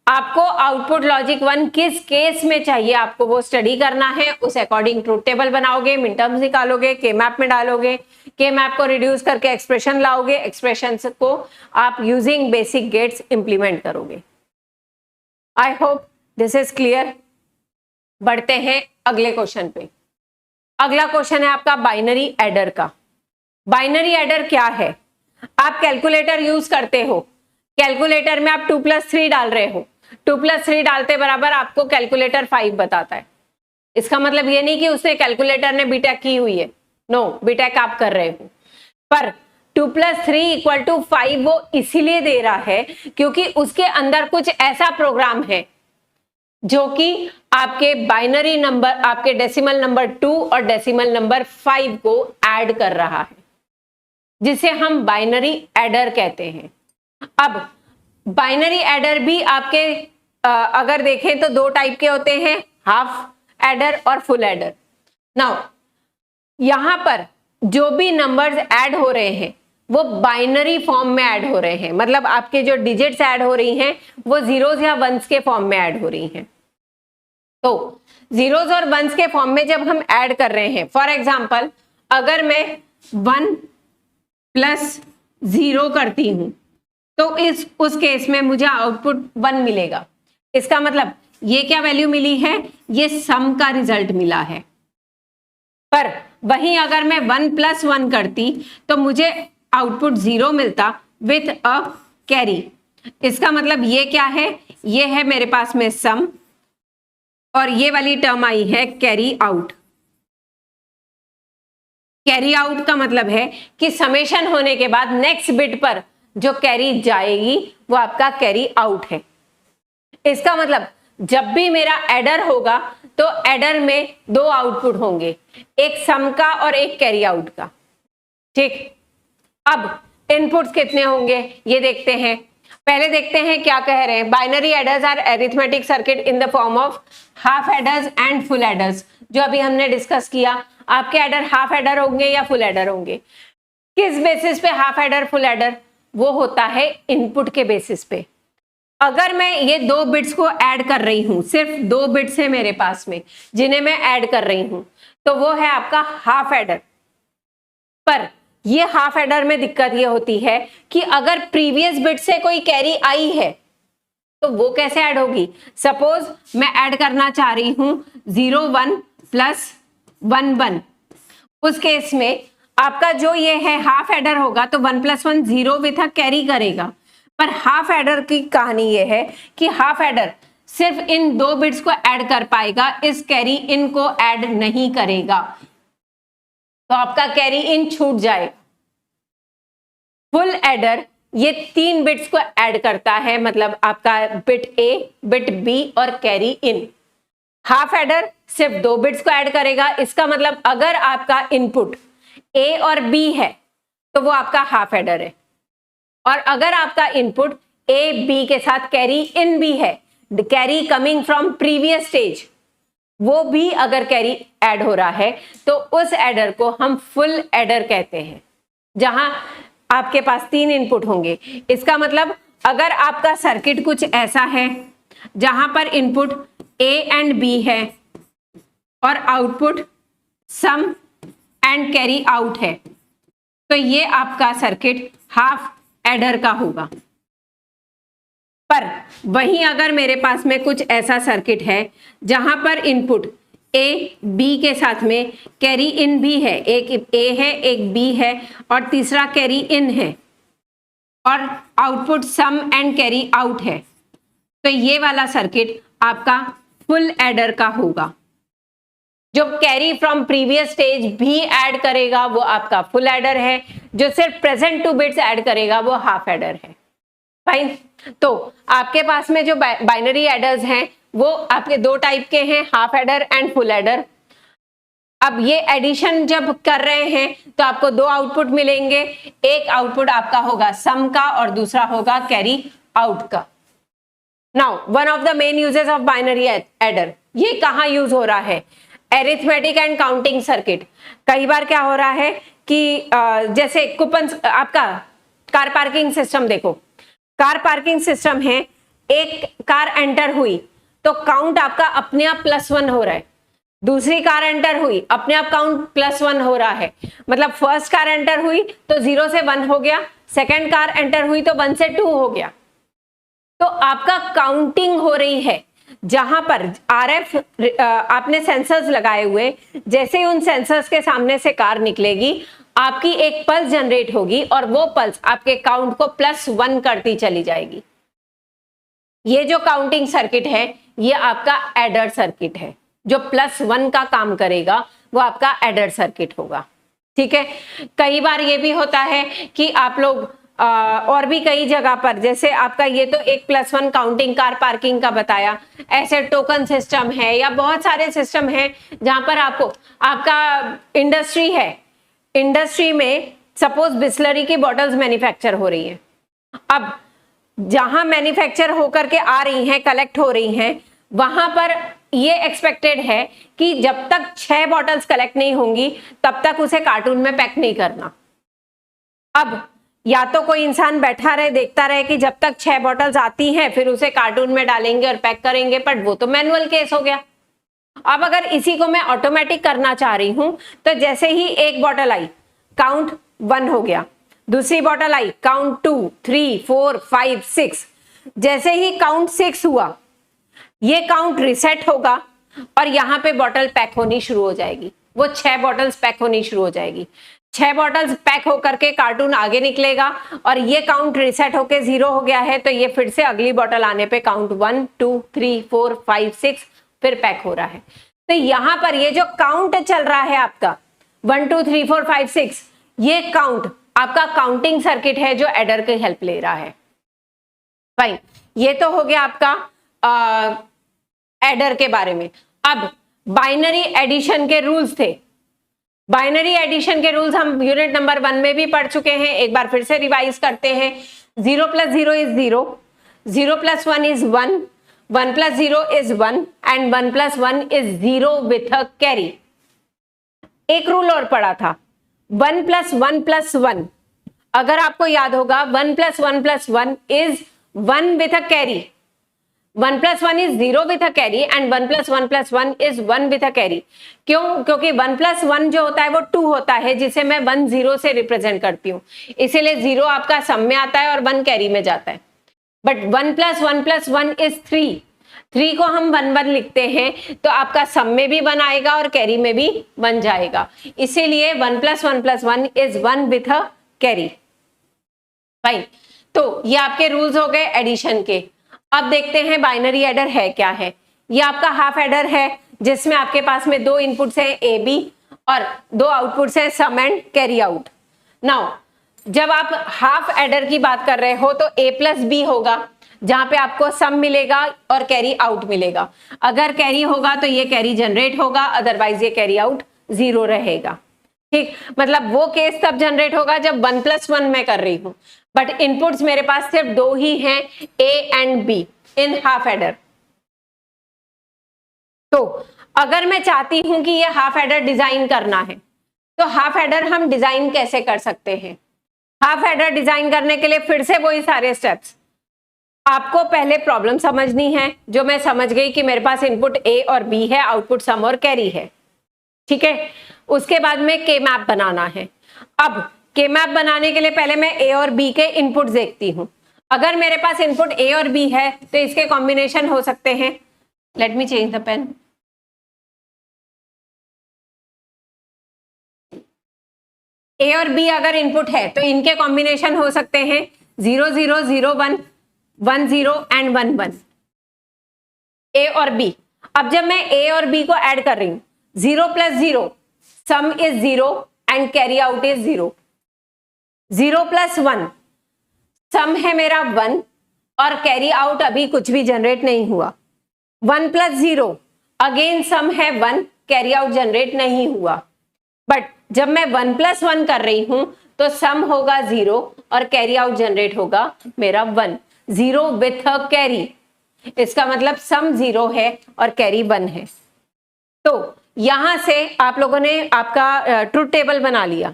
आपको आउटपुट लॉजिक 1 किस केस में चाहिए आपको वो स्टडी करना है, उस अकॉर्डिंग ट्रूथ टेबल बनाओगे, मिन टर्म्स निकालोगे, के मैप में डालोगे, के मैप को रिड्यूस करके एक्सप्रेशन लाओगे, एक्सप्रेशन को आप यूजिंग बेसिक गेट्स इंप्लीमेंट करोगे। I hope this is clear. बढ़ते हैं अगले क्वेश्चन पे। अगला क्वेश्चन है आपका बाइनरी एडर का। बाइनरी एडर क्या है? आप कैलकुलेटर यूज करते हो, कैलकुलेटर में आप 2 + 3 डाल रहे हो, 2 + 3 डालते बराबर आपको कैलकुलेटर 5 बताता है। इसका मतलब ये नहीं कि उसने कैलकुलेटर ने बीटेक की हुई है, नो, बीटेक आप कर रहे हो, पर 2 + 3 = 5 वो इसीलिए दे रहा है क्योंकि उसके अंदर कुछ ऐसा प्रोग्राम है जो कि आपके बाइनरी नंबर, आपके डेसिमल नंबर 2 और डेसिमल नंबर 5 को ऐड कर रहा है, जिसे हम बाइनरी एडर कहते हैं। अब बाइनरी एडर भी आपके अगर देखें तो 2 टाइप के होते हैं, हाफ एडर और फुल एडर। नाउ यहां पर जो भी नंबर्स ऐड हो रहे हैं वो बाइनरी फॉर्म में ऐड हो रहे हैं, मतलब आपके जो डिजिट्स ऐड हो रही हैं वो जीरोस या वंस के फॉर्म में ऐड हो रही हैं। तो जीरोस और वंस के फॉर्म में जब हम ऐड कर रहे हैं, फॉर एग्जांपल अगर मैं 1 + 0 करती हूं तो उस केस में मुझे आउटपुट 1 मिलेगा। इसका मतलब ये क्या वैल्यू मिली है? ये सम का रिजल्ट मिला है। पर वहीं अगर मैं 1 + 1 करती तो मुझे आउटपुट 0 मिलता विथ अ कैरी। इसका मतलब ये क्या है? ये है मेरे पास में सम और ये वाली टर्म आई है कैरी आउट। कैरी आउट का मतलब है कि समेशन होने के बाद नेक्स्ट बिट पर जो कैरी जाएगी वो आपका कैरी आउट है। इसका मतलब जब भी मेरा एडर होगा तो एडर में 2 आउटपुट होंगे, एक सम का और एक कैरी आउट का। ठीक, अब इनपुट्स कितने होंगे ये देखते हैं। पहले देखते हैं क्या कह रहे हैं। Binary adders are arithmetic circuit in the form of half adders and full adders, जो अभी हमने डिस्कस किया। आपके एडर हाफ एडर होंगे या फुल एडर होंगे। किस बेसिस पे हाफ एडर फुल एडर? वो होता है इनपुट के बेसिस पे। अगर मैं ये 2 बिट्स को ऐड कर रही हूं, सिर्फ 2 बिट्स है मेरे पास में जिन्हें मैं ऐड कर रही हूं, तो वो है आपका हाफ एडर। पर ये हाफ एडर में दिक्कत ये होती है कि अगर प्रीवियस बिट से कोई कैरी आई है तो वो कैसे ऐड होगी। सपोज मैं ऐड करना चाह रही हूं 0 1 प्लस 1 1, उस केस में आपका जो ये है हाफ एडर होगा तो 1 + 1 0 विथ अ कैरी करेगा। पर हाफ एडर की कहानी ये है कि हाफ एडर सिर्फ इन 2 बिट्स को ऐड कर पाएगा, इस कैरी इन को ऐड नहीं करेगा, तो आपका कैरी इन छूट जाएगा। फुल एडर ये 3 बिट्स को ऐड करता है, मतलब आपका बिट ए, बिट बी और कैरी इन। हाफ एडर सिर्फ 2 बिट्स को ऐड करेगा। इसका मतलब अगर आपका इनपुट ए और बी है तो वो आपका हाफ एडर है, और अगर आपका इनपुट ए बी के साथ कैरी इन भी है, carry coming from previous stage, वो भी अगर कैरी ऐड हो रहा है तो उस एडर को हम फुल एडर कहते हैं, जहां आपके पास 3 इनपुट होंगे। इसका मतलब अगर आपका सर्किट कुछ ऐसा है जहां पर इनपुट ए एंड बी है और output sum and carry out है, तो ये आपका सर्किट हाफ एडर का होगा। पर वहीं अगर मेरे पास में कुछ ऐसा सर्किट है जहां पर इनपुट ए बी के साथ में कैरी इन भी है, एक ए है एक बी है और तीसरा कैरी इन है, और output sum and carry out है, तो ये वाला सर्किट आपका फुल एडर का होगा। जो कैरी फ्रॉम प्रीवियस स्टेज भी ऐड करेगा वो आपका फुल एडर है, जो सिर्फ प्रेजेंट 2 बिट्स ऐड करेगा वो हाफ एडर है। फाइन। तो आपके पास में जो बाइनरी एडर्स हैं वो आपके 2 टाइप के हैं, half adder and full adder. अब ये एडिशन जब कर रहे हैं तो आपको 2 आउटपुट मिलेंगे, एक आउटपुट आपका होगा सम का और दूसरा होगा कैरी आउट का। Now one of the main uses of binary adder, ये कहाँ यूज हो रहा है? Arithmetic and counting circuit. कई बार क्या हो रहा है कि जैसे कूपन, आपका कार पार्किंग सिस्टम देखो, कार पार्किंग सिस्टम है, एक कार एंटर हुई तो काउंट आपका अपने आप +1 हो रहा है, दूसरी कार एंटर हुई अपने आप काउंट +1 हो रहा है। मतलब फर्स्ट कार एंटर हुई तो 0 से 1 हो गया, सेकंड कार एंटर हुई तो 1 से 2 हो गया। तो आपका काउंटिंग हो रही है। जहां पर आरएफ आपने सेंसर्स लगाए हुए, जैसे ही उन सेंसर्स के सामने से कार निकलेगी आपकी एक पल्स जनरेट होगी और वो पल्स आपके काउंट को +1 करती चली जाएगी। ये जो काउंटिंग सर्किट है ये आपका एडर सर्किट है, जो +1 का काम करेगा वो आपका एडर सर्किट होगा। ठीक है। कई बार ये भी होता है कि आप लोग और भी कई जगह पर, जैसे आपका ये तो एक +1 काउंटिंग कार पार्किंग का बताया, ऐसे टोकन सिस्टम है या बहुत सारे सिस्टम है जहां पर आपको, आपका इंडस्ट्री है, इंडस्ट्री में सपोज बिस्लरी की बॉटल्स मैन्युफैक्चर हो रही है। अब जहां मैन्युफैक्चर होकर के आ रही हैं, कलेक्ट हो रही हैं, वहां पर ये एक्सपेक्टेड है कि जब तक 6 बॉटल्स कलेक्ट नहीं होंगी तब तक उसे कार्टून में पैक नहीं करना। अब या तो कोई इंसान बैठा रहे, देखता रहे कि जब तक 6 बॉटल्स आती हैं फिर उसे कार्टून में डालेंगे और पैक करेंगे, बट वो तो मैनुअल केस हो गया। अब अगर इसी को मैं ऑटोमेटिक करना चाह रही हूं तो जैसे ही एक बॉटल आई काउंट 1 हो गया, दूसरी बॉटल आई काउंट 2 3 4 5 6, जैसे ही काउंट 6 हुआ ये काउंट रिसेट होगा और यहां पे बॉटल पैक होनी शुरू हो जाएगी। वो 6 बॉटल्स पैक होनी शुरू हो जाएगी। 6 बॉटल्स पैक होकर के कार्टून आगे निकलेगा और ये काउंट रिसेट होके 0 हो गया है, तो ये फिर से अगली बॉटल आने पे काउंट 1 2 3 4 5 6 फिर पैक हो रहा है। तो यहां पर ये जो काउंट चल रहा है आपका 1 2 3 4 5 6, ये काउंट आपका काउंटिंग सर्किट है जो एडर की हेल्प ले रहा है। फाइन। ये तो हो गया आपका एडर के बारे में। अब बाइनरी एडिशन के रूल्स थे। बाइनरी एडिशन के रूल्स हम यूनिट नंबर 1 में भी पढ़ चुके हैं, एक बार फिर से रिवाइज करते हैं। 0 + 0 is 0, 0 + 1 is 1, 1 + 0 is 1 and 1 + 1 is 0 with a carry. एक रूल और पढ़ा था, 1 + 1 + 1, अगर आपको याद होगा 1 + 1 + 1 is 1 with a carry, 1 + 1 is 0 with a carry and 1 + 1 + 1 is 1 with a carry. क्यों? क्योंकि 1 + 1 जो होता है वो 2 होता है, जिसे मैं 1 0 से रिप्रेजेंट करती हूँ, इसीलिए 0 आपका सम में आता है और 1 कैरी में जाता है। बट 1 + 1 + 1 इज 3, 3 को हम 1 1 लिखते हैं, तो आपका सम में भी 1 आएगा और कैरी में भी 1 जाएगा, इसीलिए 1 + 1 + 1 is 1 with a carry. Fine, तो ये आपके रूल्स हो गए एडिशन के। अब देखते हैं बाइनरी एडर है क्या है। ये आपका हाफ एडर है, जिसमें आपके पास में 2 इनपुट्स है ए बी और 2 आउटपुट्स है सम एंड कैरी आउट। नाउ जब आप हाफ एडर की बात कर रहे हो तो ए + बी होगा, जहां पे आपको सम मिलेगा और कैरी आउट मिलेगा। अगर कैरी होगा तो ये कैरी जनरेट होगा, अदरवाइज ये कैरी आउट 0 रहेगा। ठीक, मतलब वो केस तब जनरेट होगा जब 1 + 1 मैं कर रही हूं, बट इनपुट्स मेरे पास सिर्फ 2 ही हैं, ए and be in half adder. तो अगर मैं चाहती हूं कि ये हाफ एडर डिजाइन करना है, तो हाफ एडर हम डिजाइन कैसे कर सकते हैं? हाफ एडर डिजाइन करने के लिए फिर से वही सारे स्टेप्स, आपको पहले प्रॉब्लम समझनी है, जो मैं समझ गई कि मेरे पास इनपुट ए और बी है, आउटपुट सम और कैरी है। ठीक है, उसके बाद में के मैप बनाना है। अब के मैप बनाने के लिए पहले मैं ए और बी के इनपुट देखती हूं। अगर मेरे पास इनपुट ए और बी है तो इसके कॉम्बिनेशन हो सकते हैं, let me change the pen. A और बी अगर इनपुट है तो इनके कॉम्बिनेशन हो सकते हैं 0 0 0 1 1 0 एंड 1 1, ए और बी। अब जब मैं ए और बी को ऐड कर रही हूं, 0 + 0 सम is 0 and carry out is 0, 0 + 1 सम है मेरा 1 और कैरी आउट अभी कुछ भी जनरेट नहीं हुआ, 1 + 0 अगेन सम है 1, कैरी आउट जनरेट नहीं हुआ। बट जब मैं 1 + 1 कर रही हूं तो सम होगा 0 और कैरी आउट जनरेट होगा मेरा 1, 0 विथ अ कैरी। इसका मतलब सम 0 है और कैरी 1 है। तो यहां से आप लोगों ने आपका ट्रुथ टेबल बना लिया।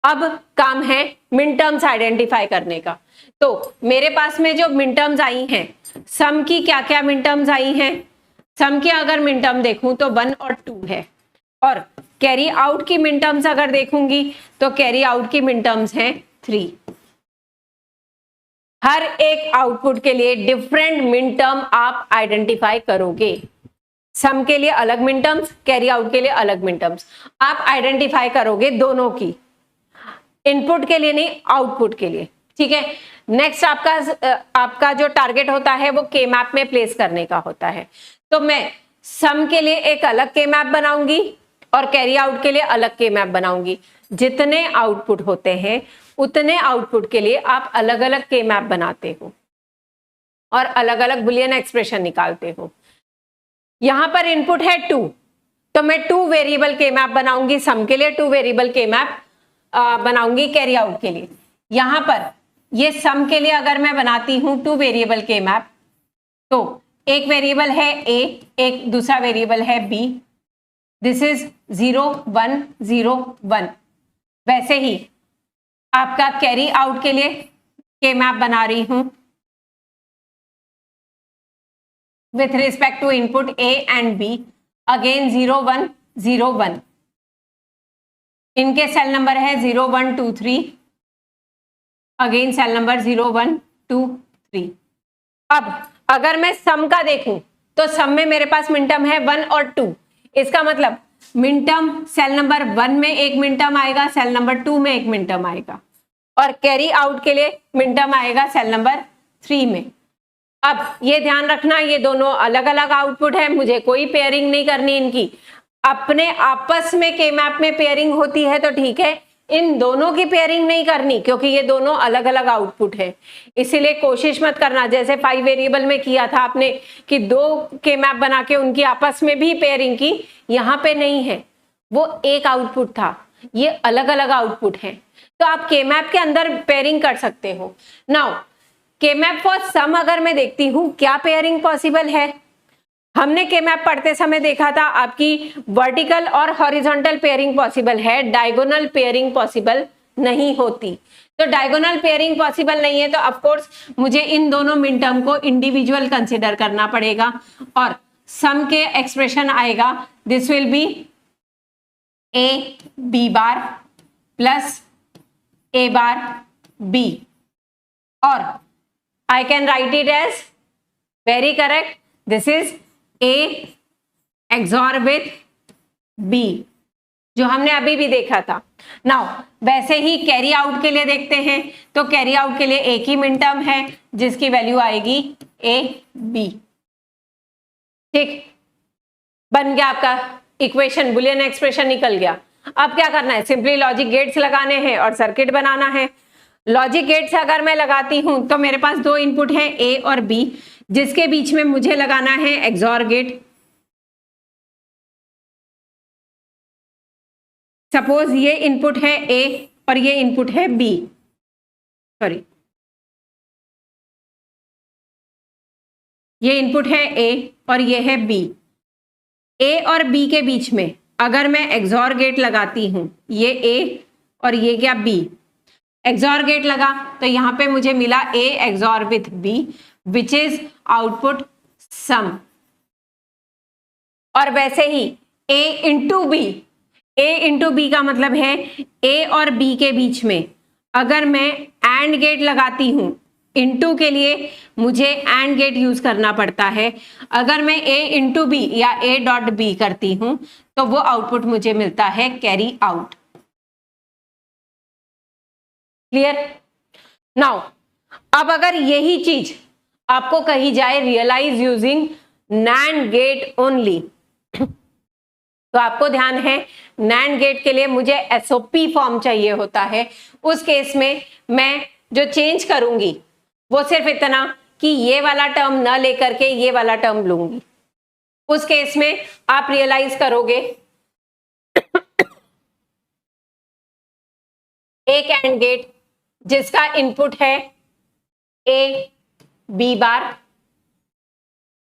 अब काम है मिन टर्म्स आइडेंटिफाई करने का। तो मेरे पास में जो मिन टर्म्स आई हैं, सम की क्या क्या मिन टर्म्स आई हैं? सम की अगर मिन टर्म देखूं तो 1 और 2 है, और कैरी आउट की मिन टर्म्स अगर देखूंगी तो कैरी आउट की मिन टर्म्स हैं 3। हर एक आउटपुट के लिए डिफरेंट मिन टर्म आप आइडेंटिफाई करोगे। सम के लिए अलग मिन टर्म्स, कैरी आउट के लिए अलग मिन टर्म्स आप आइडेंटिफाई करोगे, दोनों की, इनपुट के लिए नहीं आउटपुट के लिए। ठीक है, नेक्स्ट आपका जो टारगेट होता है वो के मैप में प्लेस करने का होता है। तो मैं सम के लिए एक अलग के मैप बनाऊंगी और कैरी आउट के लिए अलग के मैप बनाऊंगी। जितने आउटपुट होते हैं उतने आउटपुट के लिए आप अलग अलग के मैप बनाते हो और अलग अलग बुलियन एक्सप्रेशन निकालते हो। यहां पर इनपुट है 2, तो मैं 2 वेरिएबल के मैप बनाऊंगी सम के लिए, 2 वेरिएबल के मैप बनाऊंगी कैरी आउट के लिए। यहां पर ये सम के लिए अगर मैं बनाती हूं 2 वेरिएबल के मैप, तो एक वेरिएबल है ए, एक दूसरा वेरिएबल है बी, दिस इज 0 1 0 1। वैसे ही आपका कैरी आउट के लिए के मैप बना रही हूं with respect to input A and B, again 0 1 0 1। इनके सेल नंबर है 0 1 2 3, अगेन सेल नंबर 0 1 2 3। अब अगर मैं सम का देखूं तो सम में मेरे पास मिनटर्म है 1 और 2। इसका मतलब मिनटर्म सेल नंबर 1 में एक मिनटर्म आएगा, सेल नंबर 2 में एक मिनटर्म आएगा, और कैरी आउट के लिए मिनटर्म आएगा सेल नंबर 3 में। अब ये ध्यान रखना, ये दोनों अलग अलग आउटपुट है, मुझे कोई पेयरिंग नहीं करनी इनकी। अपने आपस में के मैप में पेयरिंग होती है तो ठीक है, इन दोनों की पेयरिंग नहीं करनी, क्योंकि ये दोनों अलग अलग आउटपुट है। इसीलिए कोशिश मत करना जैसे 5 वेरिएबल में किया था आपने कि 2 के मैप बना के उनकी आपस में भी पेयरिंग की, यहाँ पे नहीं है। वो एक आउटपुट था, ये अलग अलग आउटपुट है। तो आप के मैप के अंदर पेयरिंग कर सकते हो। नाउ के मैप फॉर सम अगर मैं देखती हूं क्या पेयरिंग पॉसिबल है, हमने के मैप पढ़ते समय देखा था आपकी वर्टिकल और हॉरिजॉन्टल पेयरिंग पॉसिबल है, डायगोनल पेयरिंग पॉसिबल नहीं होती। तो डायगोनल पेयरिंग पॉसिबल नहीं है तो ऑफ कोर्स मुझे इन दोनों मिन टर्म को इंडिविजुअल कंसीडर करना पड़ेगा और सम के एक्सप्रेशन आएगा, this will be A B bar plus A bar B, और I can write it as very correct, this is A XOR with B, जो हमने अभी भी देखा था। नाउ वैसे ही कैरी आउट के लिए देखते हैं, तो कैरी आउट के लिए एक ही मिन टर्म है जिसकी वैल्यू आएगी ए बी। ठीक, बन गया आपका इक्वेशन, बुलियन एक्सप्रेशन निकल गया। अब क्या करना है, सिंपली लॉजिक गेट्स लगाने हैं और सर्किट बनाना है। लॉजिक गेट्स अगर मैं लगाती हूं तो मेरे पास दो इनपुट है ए और बी, जिसके बीच में मुझे लगाना है एक्सॉर गेट। सपोज ये इनपुट है ए और ये इनपुट है बी, सॉरी ये इनपुट है ए और ये है बी। ए और बी के बीच में अगर मैं एक्सॉर गेट लगाती हूं, ये ए और ये क्या बी, एक्सॉर गेट लगा तो यहां पे मुझे मिला A XOR with B which is output sum. और वैसे ही A into B, A into B का मतलब है ए और बी के बीच में अगर मैं एंड गेट लगाती हूं, इंटू के लिए मुझे एंड गेट यूज करना पड़ता है। अगर मैं ए इंटू बी या ए डॉट बी करती हूं तो वो आउटपुट मुझे मिलता है कैरी आउट। क्लियर? नाउ अब अगर यही चीज आपको कही जाए realize using NAND gate only, तो आपको ध्यान है नैंड गेट के लिए मुझे एसओपी फॉर्म चाहिए होता है। उस केस में मैं जो चेंज करूंगी वो सिर्फ इतना कि ये वाला टर्म न लेकर के ये वाला टर्म लूंगी। उस केस में आप रियलाइज करोगे एक एंड गेट जिसका इनपुट है ए बी बार,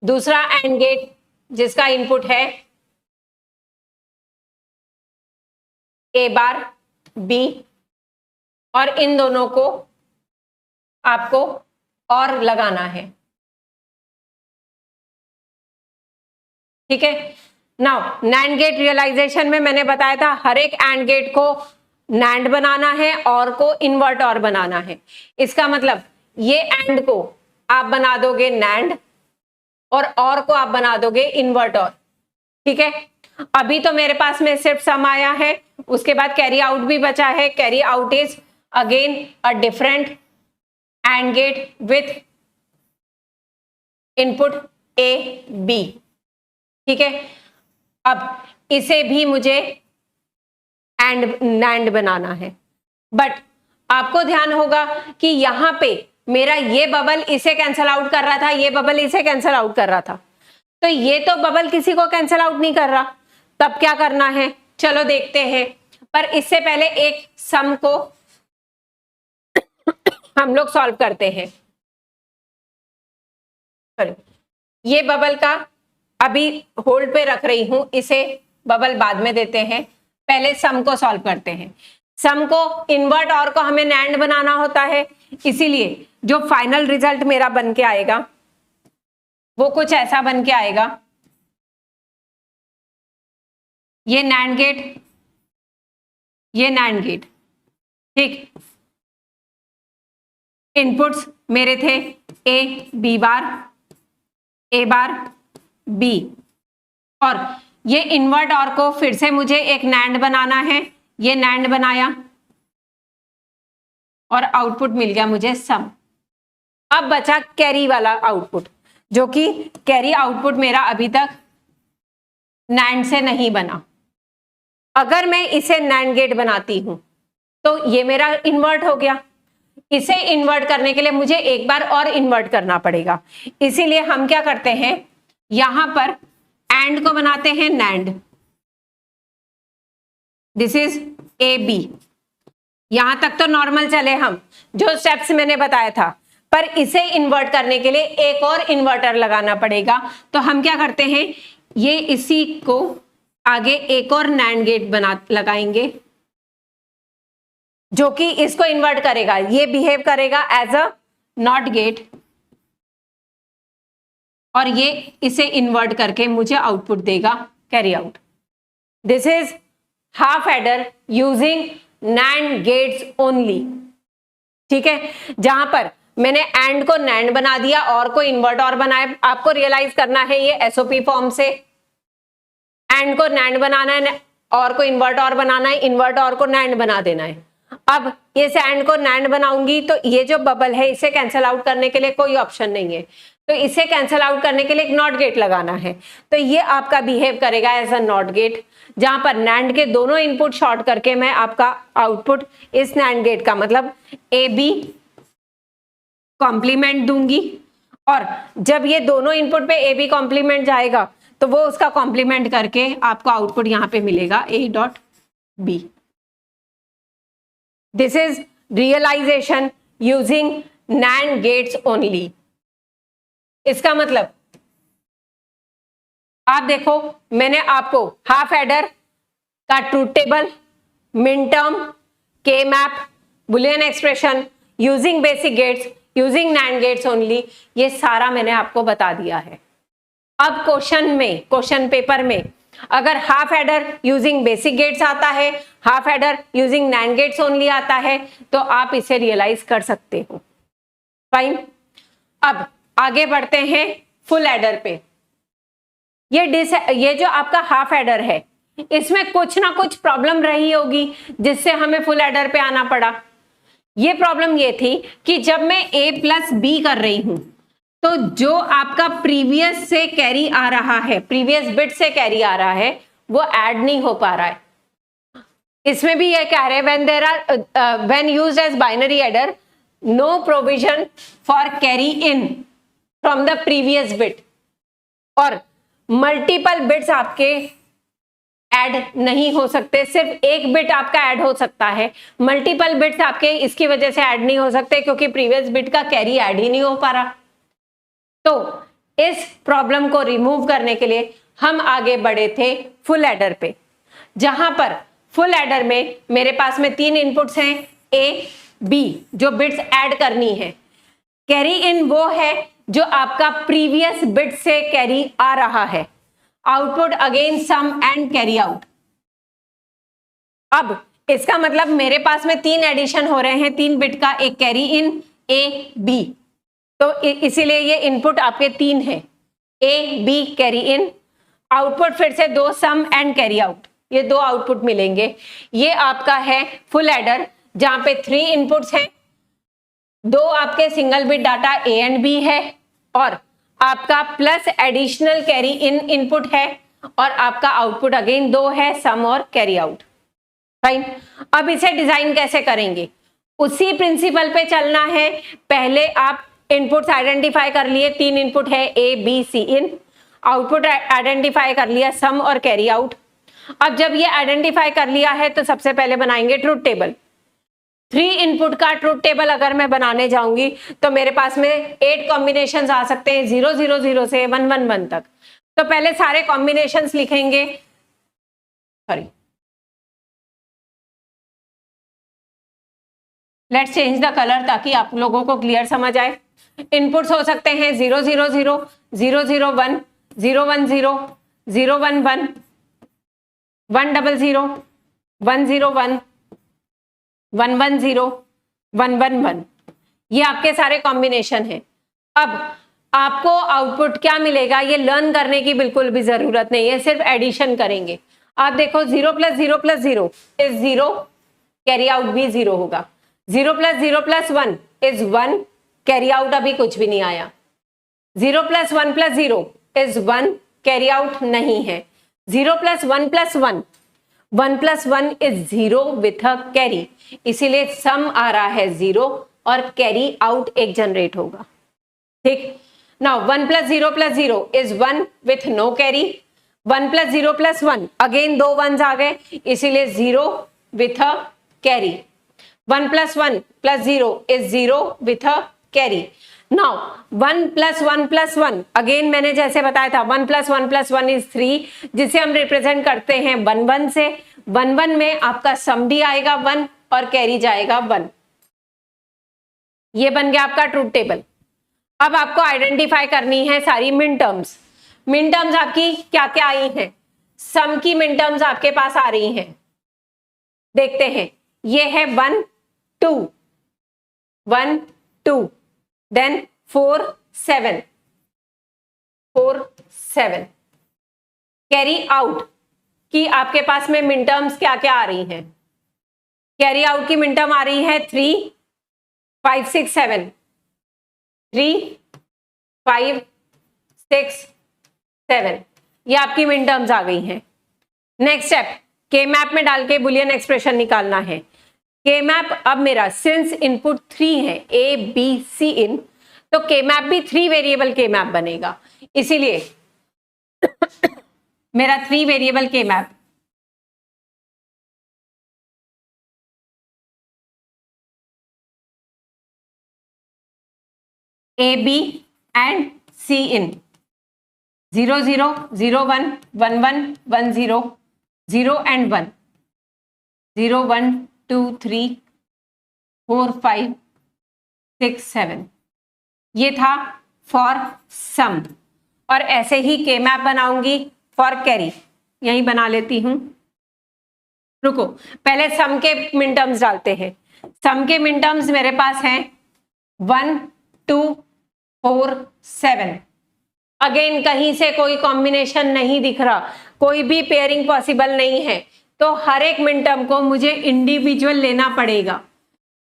दूसरा एंड गेट जिसका इनपुट है ए बार बी, और इन दोनों को आपको और लगाना है। ठीक है, नाउ नैंड गेट रियलाइजेशन में मैंने बताया था हर एक एंड गेट को नैंड बनाना है और को इन्वर्ट और बनाना है। इसका मतलब ये एंड को आप बना दोगे नैंड और को आप बना दोगे इन्वर्ट और। ठीक है, अभी तो मेरे पास में सिर्फ सम आया है, उसके बाद कैरी आउट भी बचा है। Carry out is again a different AND gate with input A B. ठीक है, अब इसे भी मुझे एंड नैंड बनाना है, बट आपको ध्यान होगा कि यहां पे मेरा ये बबल इसे कैंसल आउट कर रहा था, ये बबल इसे कैंसल आउट कर रहा था, तो ये तो बबल किसी को कैंसल आउट नहीं कर रहा। तब क्या करना है, चलो देखते हैं। पर इससे पहले एक सम को हम लोग सॉल्व करते हैं। ये बबल का अभी होल्ड पे रख रही हूं, इसे बबल बाद में देते हैं, पहले सम को सॉल्व करते हैं। सम को इन्वर्ट और को हमें नैंड बनाना होता है, इसीलिए जो फाइनल रिजल्ट मेरा बन के आएगा वो कुछ ऐसा बन के आएगा। ये नैंड गेट, ये नैंड गेट। ठीक, इनपुट्स मेरे थे ए बी बार, ए बार बी, और ये इन्वर्ट और को फिर से मुझे एक नैंड बनाना है। ये नैंड बनाया और आउटपुट मिल गया मुझे सम। अब बचा कैरी वाला आउटपुट, जो कि कैरी आउटपुट मेरा अभी तक नैंड से नहीं बना। अगर मैं इसे नैंड गेट बनाती हूं तो ये मेरा इन्वर्ट हो गया। इसे इन्वर्ट करने के लिए मुझे एक बार और इन्वर्ट करना पड़ेगा, इसीलिए हम क्या करते हैं, यहां पर एंड को बनाते हैं NAND. This is A B. यहां तक तो नॉर्मल चले हम, जो स्टेप्स मैंने बताया था, पर इसे इन्वर्ट करने के लिए एक और इन्वर्टर लगाना पड़ेगा। तो हम क्या करते हैं, ये इसी को आगे एक और नैंड गेट बना लगाएंगे जो कि इसको इन्वर्ट करेगा। ये बिहेव करेगा एज अ नॉट गेट और ये इसे इन्वर्ट करके मुझे आउटपुट देगा carry out. This is half adder using NAND gates only. ठीक है, जहां पर मैंने एंड को नैंड बना दिया और को इन्वर्ट और बनाया। आपको रियलाइज करना है ये एसओपी फॉर्म से, एंड को नैंड बनाना है और को इन्वर्ट और बनाना है, इन्वर्ट और को नैंड बना देना है। अब इस एंड को नैंड बनाऊंगी तो ये जो बबल है इसे कैंसिल आउट करने के लिए कोई ऑप्शन नहीं है, तो इसे कैंसिल आउट करने के लिए एक नॉट गेट लगाना है। तो ये आपका बिहेव करेगा एज अ नॉट गेट, जहां पर नैंड के दोनों इनपुट शॉर्ट करके मैं आपका आउटपुट इस नैंड गेट का मतलब ए बी कॉम्प्लीमेंट दूंगी, और जब ये दोनों इनपुट पे ए बी कॉम्प्लीमेंट जाएगा तो वो उसका कॉम्प्लीमेंट करके आपको आउटपुट यहां पे मिलेगा A dot B. This is realization using NAND gates only. इसका मतलब आप देखो, मैंने आपको हाफ एडर का truth table, minterm, K map, Boolean expression, using basic gates, using NAND gates only, ये सारा मैंने आपको बता दिया है। अब क्वेश्चन पेपर में अगर half adder using basic gates आता है, half adder using NAND gates only आता है, तो आप इसे रियलाइज कर सकते हो। फाइन, अब आगे बढ़ते हैं फुल एडर पे। ये जो आपका हाफ एडर है, इसमें कुछ ना कुछ प्रॉब्लम रही होगी जिससे हमें फुल एडर पे आना पड़ा। ये प्रॉब्लम ये थी कि जब मैं a प्लस बी कर रही हूं तो जो आपका प्रीवियस से कैरी आ रहा है, प्रीवियस बिट से कैरी आ रहा है, वो ऐड नहीं हो पा रहा है। इसमें भी ये कह रहे हैं when used as binary adder no provision for carry in from the previous bit, और मल्टीपल बिट्स आपके ऐड नहीं हो सकते, सिर्फ एक बिट आपका ऐड हो सकता है। मल्टीपल बिट्स आपके इसकी वजह से ऐड नहीं हो सकते क्योंकि प्रीवियस बिट का कैरी ऐड ही नहीं हो पा रहा। तो इस प्रॉब्लम को रिमूव करने के लिए हम आगे बढ़े थे फुल एडर पे, जहां पर फुल एडर में मेरे पास में 3 इनपुट्स हैं ए बी जो बिट्स ऐड करनी है। कैरी इन वो है जो आपका प्रीवियस बिट से कैरी आ रहा है, output again sum and carry out. अब इसका मतलब मेरे पास में 3 एडिशन हो रहे हैं 3 बिट का, एक कैरी इन ए बी, तो इसीलिए ये इनपुट आपके 3 है, A be carry in, output फिर से 2 सम एंड कैरी आउट, ये 2 आउटपुट मिलेंगे। ये आपका है फुल एडर जहां पे 3 इनपुट्स हैं, 2 आपके single bit data A and B है, और आपका plus additional carry in input है, और आपका आउटपुट अगेन 2 है, सम और कैरी आउट। फाइन, अब इसे डिजाइन कैसे करेंगे, उसी प्रिंसिपल पे चलना है। पहले आप इनपुट्स आइडेंटिफाई कर लिए, 3 इनपुट है A B C in, output identify कर लिया सम और कैरी आउट। अब जब ये आइडेंटिफाई कर लिया है तो सबसे पहले बनाएंगे ट्रूथ टेबल। 3 इनपुट का ट्रूथ टेबल अगर मैं बनाने जाऊंगी तो मेरे पास में 8 कॉम्बिनेशंस आ सकते हैं 0 0 0 से 1 1 1 तक। तो पहले सारे कॉम्बिनेशंस लिखेंगे, sorry let's change the colour ताकि आप लोगों को क्लियर समझ आए। इनपुट्स हो सकते हैं 0 0 0 0 0 1 0 1 0 0 1 1 1 0 0 1 0 1 1 1 0 1 1 1, ये आपके सारे कॉम्बिनेशन हैं। अब आपको आउटपुट क्या मिलेगा ये लर्न करने की बिल्कुल भी जरूरत नहीं है, सिर्फ एडिशन करेंगे। आप देखो 0 + 0 + 0 इज 0, कैरी आउट भी 0 होगा। 0 + 0 + 1 इज 1, कैरी आउट अभी कुछ भी नहीं आया। 0 + 1 + 0 इज 1, कैरी आउट नहीं है। 0 + 1 + 1 1 + 1 इज 0 विथ अ कैरी, इसीलिए सम आ रहा है 0 और कैरी आउट एक जनरेट होगा। ठीक, now 1 + 0 + 0 is 1 with no carry, 1 plus 0 plus 1, again 2 1s आ गए, इसीलिए 0 with a carry. 1 plus 1 plus 0 is 0 with a carry. Now 1 plus 1 plus 1, again मैंने जैसे बताया था 1 प्लस 1 प्लस 1 इज 3, जिसे हम रिप्रेजेंट करते हैं 1 1 से। 1 1 में आपका सम भी आएगा 1 और कैरी जाएगा 1। ये बन गया आपका ट्रूथ टेबल। अब आपको आइडेंटिफाई करनी है सारी मिन टर्म्स। मिन टर्म्स आपकी क्या क्या आई हैं? सम की मिन टर्म्स आपके पास आ रही हैं, देखते हैं। ये है 1 2 1 2, देन 4 7 4 7। कैरी आउट की आपके पास में मिन टर्म्स क्या क्या आ रही हैं? कैरी आउट की मिन टर्म आ रही है 3 5 6 7, 3 5 6 7, ये आपकी मिन टर्म्स आ गई हैं। नेक्स्ट स्टेप, के मैप में डाल के बुलियन एक्सप्रेशन निकालना है। के मैप अब मेरा सिंस इनपुट 3 है, ए बी सी इन, तो के मैप भी 3 वेरिएबल के मैप बनेगा, इसीलिए मेरा 3 variable K map A B and C in 0 0 0 1 1 1 1 0 0 and 1 0 1 2 3 4 5 6 7, ये था फॉर सम। और ऐसे ही के मैप बनाऊंगी फॉर कैरी, यही बना लेती हूं। रुको, पहले सम के मिन टर्म्स डालते हैं। सम के मिन टर्म्स मेरे पास हैं 1 2 4 7। अगेन कहीं से कोई कॉम्बिनेशन नहीं दिख रहा, कोई भी पेयरिंग पॉसिबल नहीं है, तो हर एक मिन टर्म को मुझे इंडिविजुअल लेना पड़ेगा।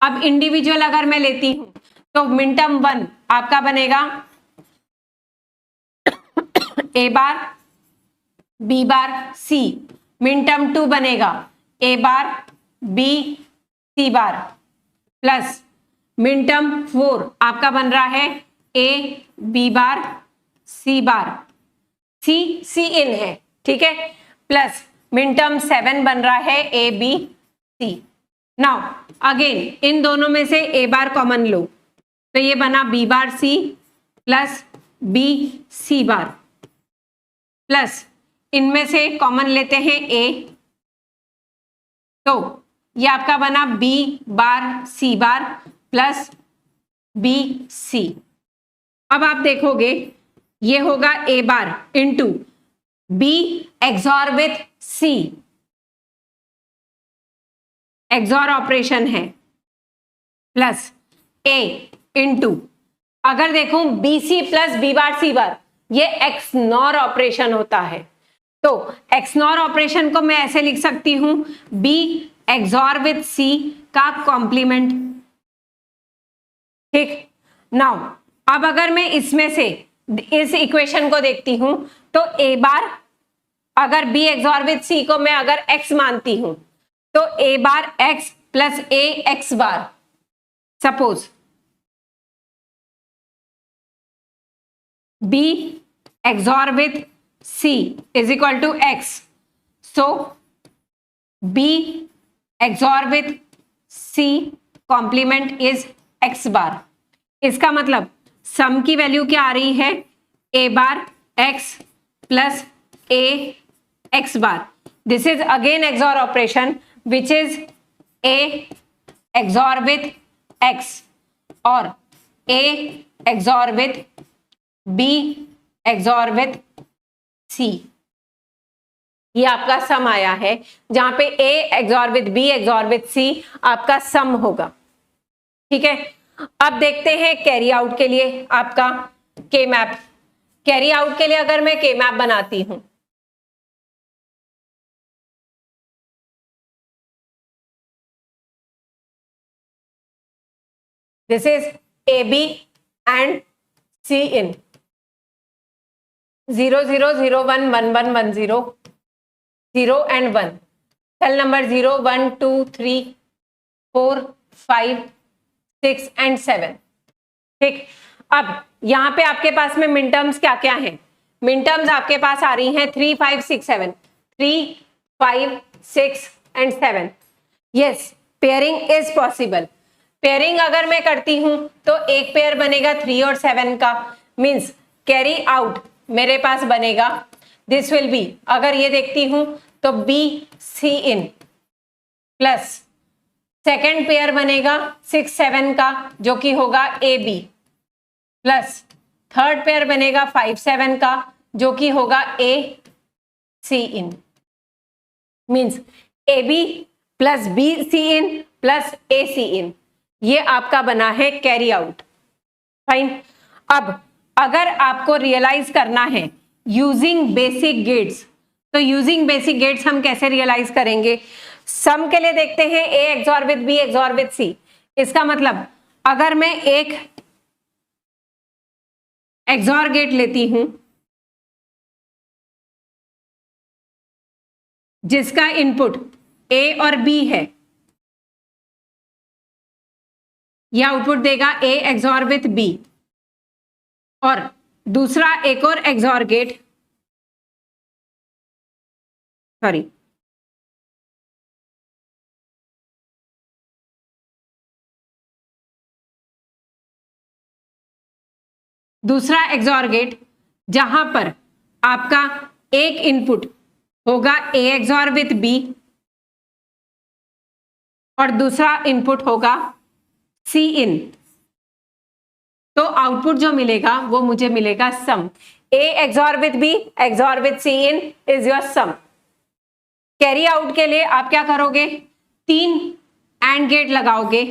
अब इंडिविजुअल अगर मैं लेती हूं तो मिन टर्म 1 आपका बनेगा ए बार बी बार सी, मिन टर्म 2 बनेगा ए bar B C bar, plus min term 4 आपका बन रहा है ए बी बार सी बार, सी सी इन है, ठीक है, प्लस मिन टर्म 7 बन रहा है A B C. Now again इन दोनों में से ए बार कॉमन लो, तो ये बना B bar C plus B C bar, plus इनमें से कॉमन लेते हैं ए, तो ये आपका बना B bar C bar plus B C. अब आप देखोगे ये होगा A bar into B XOR with C, XOR operation है, प्लस ए इंटू, अगर देखूं B C plus B bar C bar, ये एक्स नॉर ऑपरेशन होता है, तो एक्स नॉर ऑपरेशन को मैं ऐसे लिख सकती हूं बी एक्सॉर विथ सी का कॉम्प्लीमेंट। ठीक, नाउ अब अगर मैं इसमें से इस इक्वेशन को देखती हूं तो ए बार, अगर बी एक्सॉर विथ सी को मैं अगर एक्स मानती हूं तो A bar X plus A X bar, suppose B XOR with C is equal to X, so B XOR with C complement is X bar. इसका मतलब सम की वैल्यू क्या आ रही है, A bar X plus A X bar. This is again XOR operation which is A XOR with X और A XOR with B XOR with C, ये आपका सम आया है, जहां पे A XOR with B XOR with C आपका सम होगा। ठीक है, अब देखते हैं कैरी आउट के लिए आपका के मैप। कैरी आउट के लिए अगर मैं के मैप बनाती हूं, this is A B and C in 0 0 0 1 1 1 1 0 0 and 1, cell number 0 1 2 3 4 5 6 and 7। ठीक, अब यहां पे आपके पास में मिन टर्म्स क्या क्या हैं, मिन टर्म्स आपके पास आ रही हैं 3, 5, 6, 7, 3, 5, 6 and 7। Yes, pairing is possible. Pairing अगर मैं करती हूं तो एक पेयर बनेगा 3 और 7 का, मींस कैरी आउट मेरे पास बनेगा, दिस विल बी, अगर ये देखती हूं तो B C in plus second pair बनेगा 6, 7 का जो कि होगा A B, plus third pair बनेगा 5, 7 का जो कि होगा A C in, means A B plus B C in plus A C in, ये आपका बना है कैरी आउट। फाइन। अब अगर आपको रियलाइज करना है यूजिंग बेसिक गेट्स, तो यूजिंग बेसिक गेट्स हम कैसे रियलाइज करेंगे? सम के लिए देखते हैं A XOR with B XOR with C. इसका मतलब अगर मैं एक एक्सॉर गेट लेती हूं जिसका इनपुट ए और बी है, यह आउटपुट देगा ए एक्सॉर विथ बी, और दूसरा एक और एक्सॉर गेट, सॉरी दूसरा एक्सॉर गेट जहां पर आपका एक इनपुट होगा ए एक्सॉर विथ बी और दूसरा इनपुट होगा सी इन, तो आउटपुट जो मिलेगा वो मुझे मिलेगा sum. A XOR with B XOR with C in is your sum. Carry out के लिए आप क्या करोगे? 3 एंड गेट लगाओगे,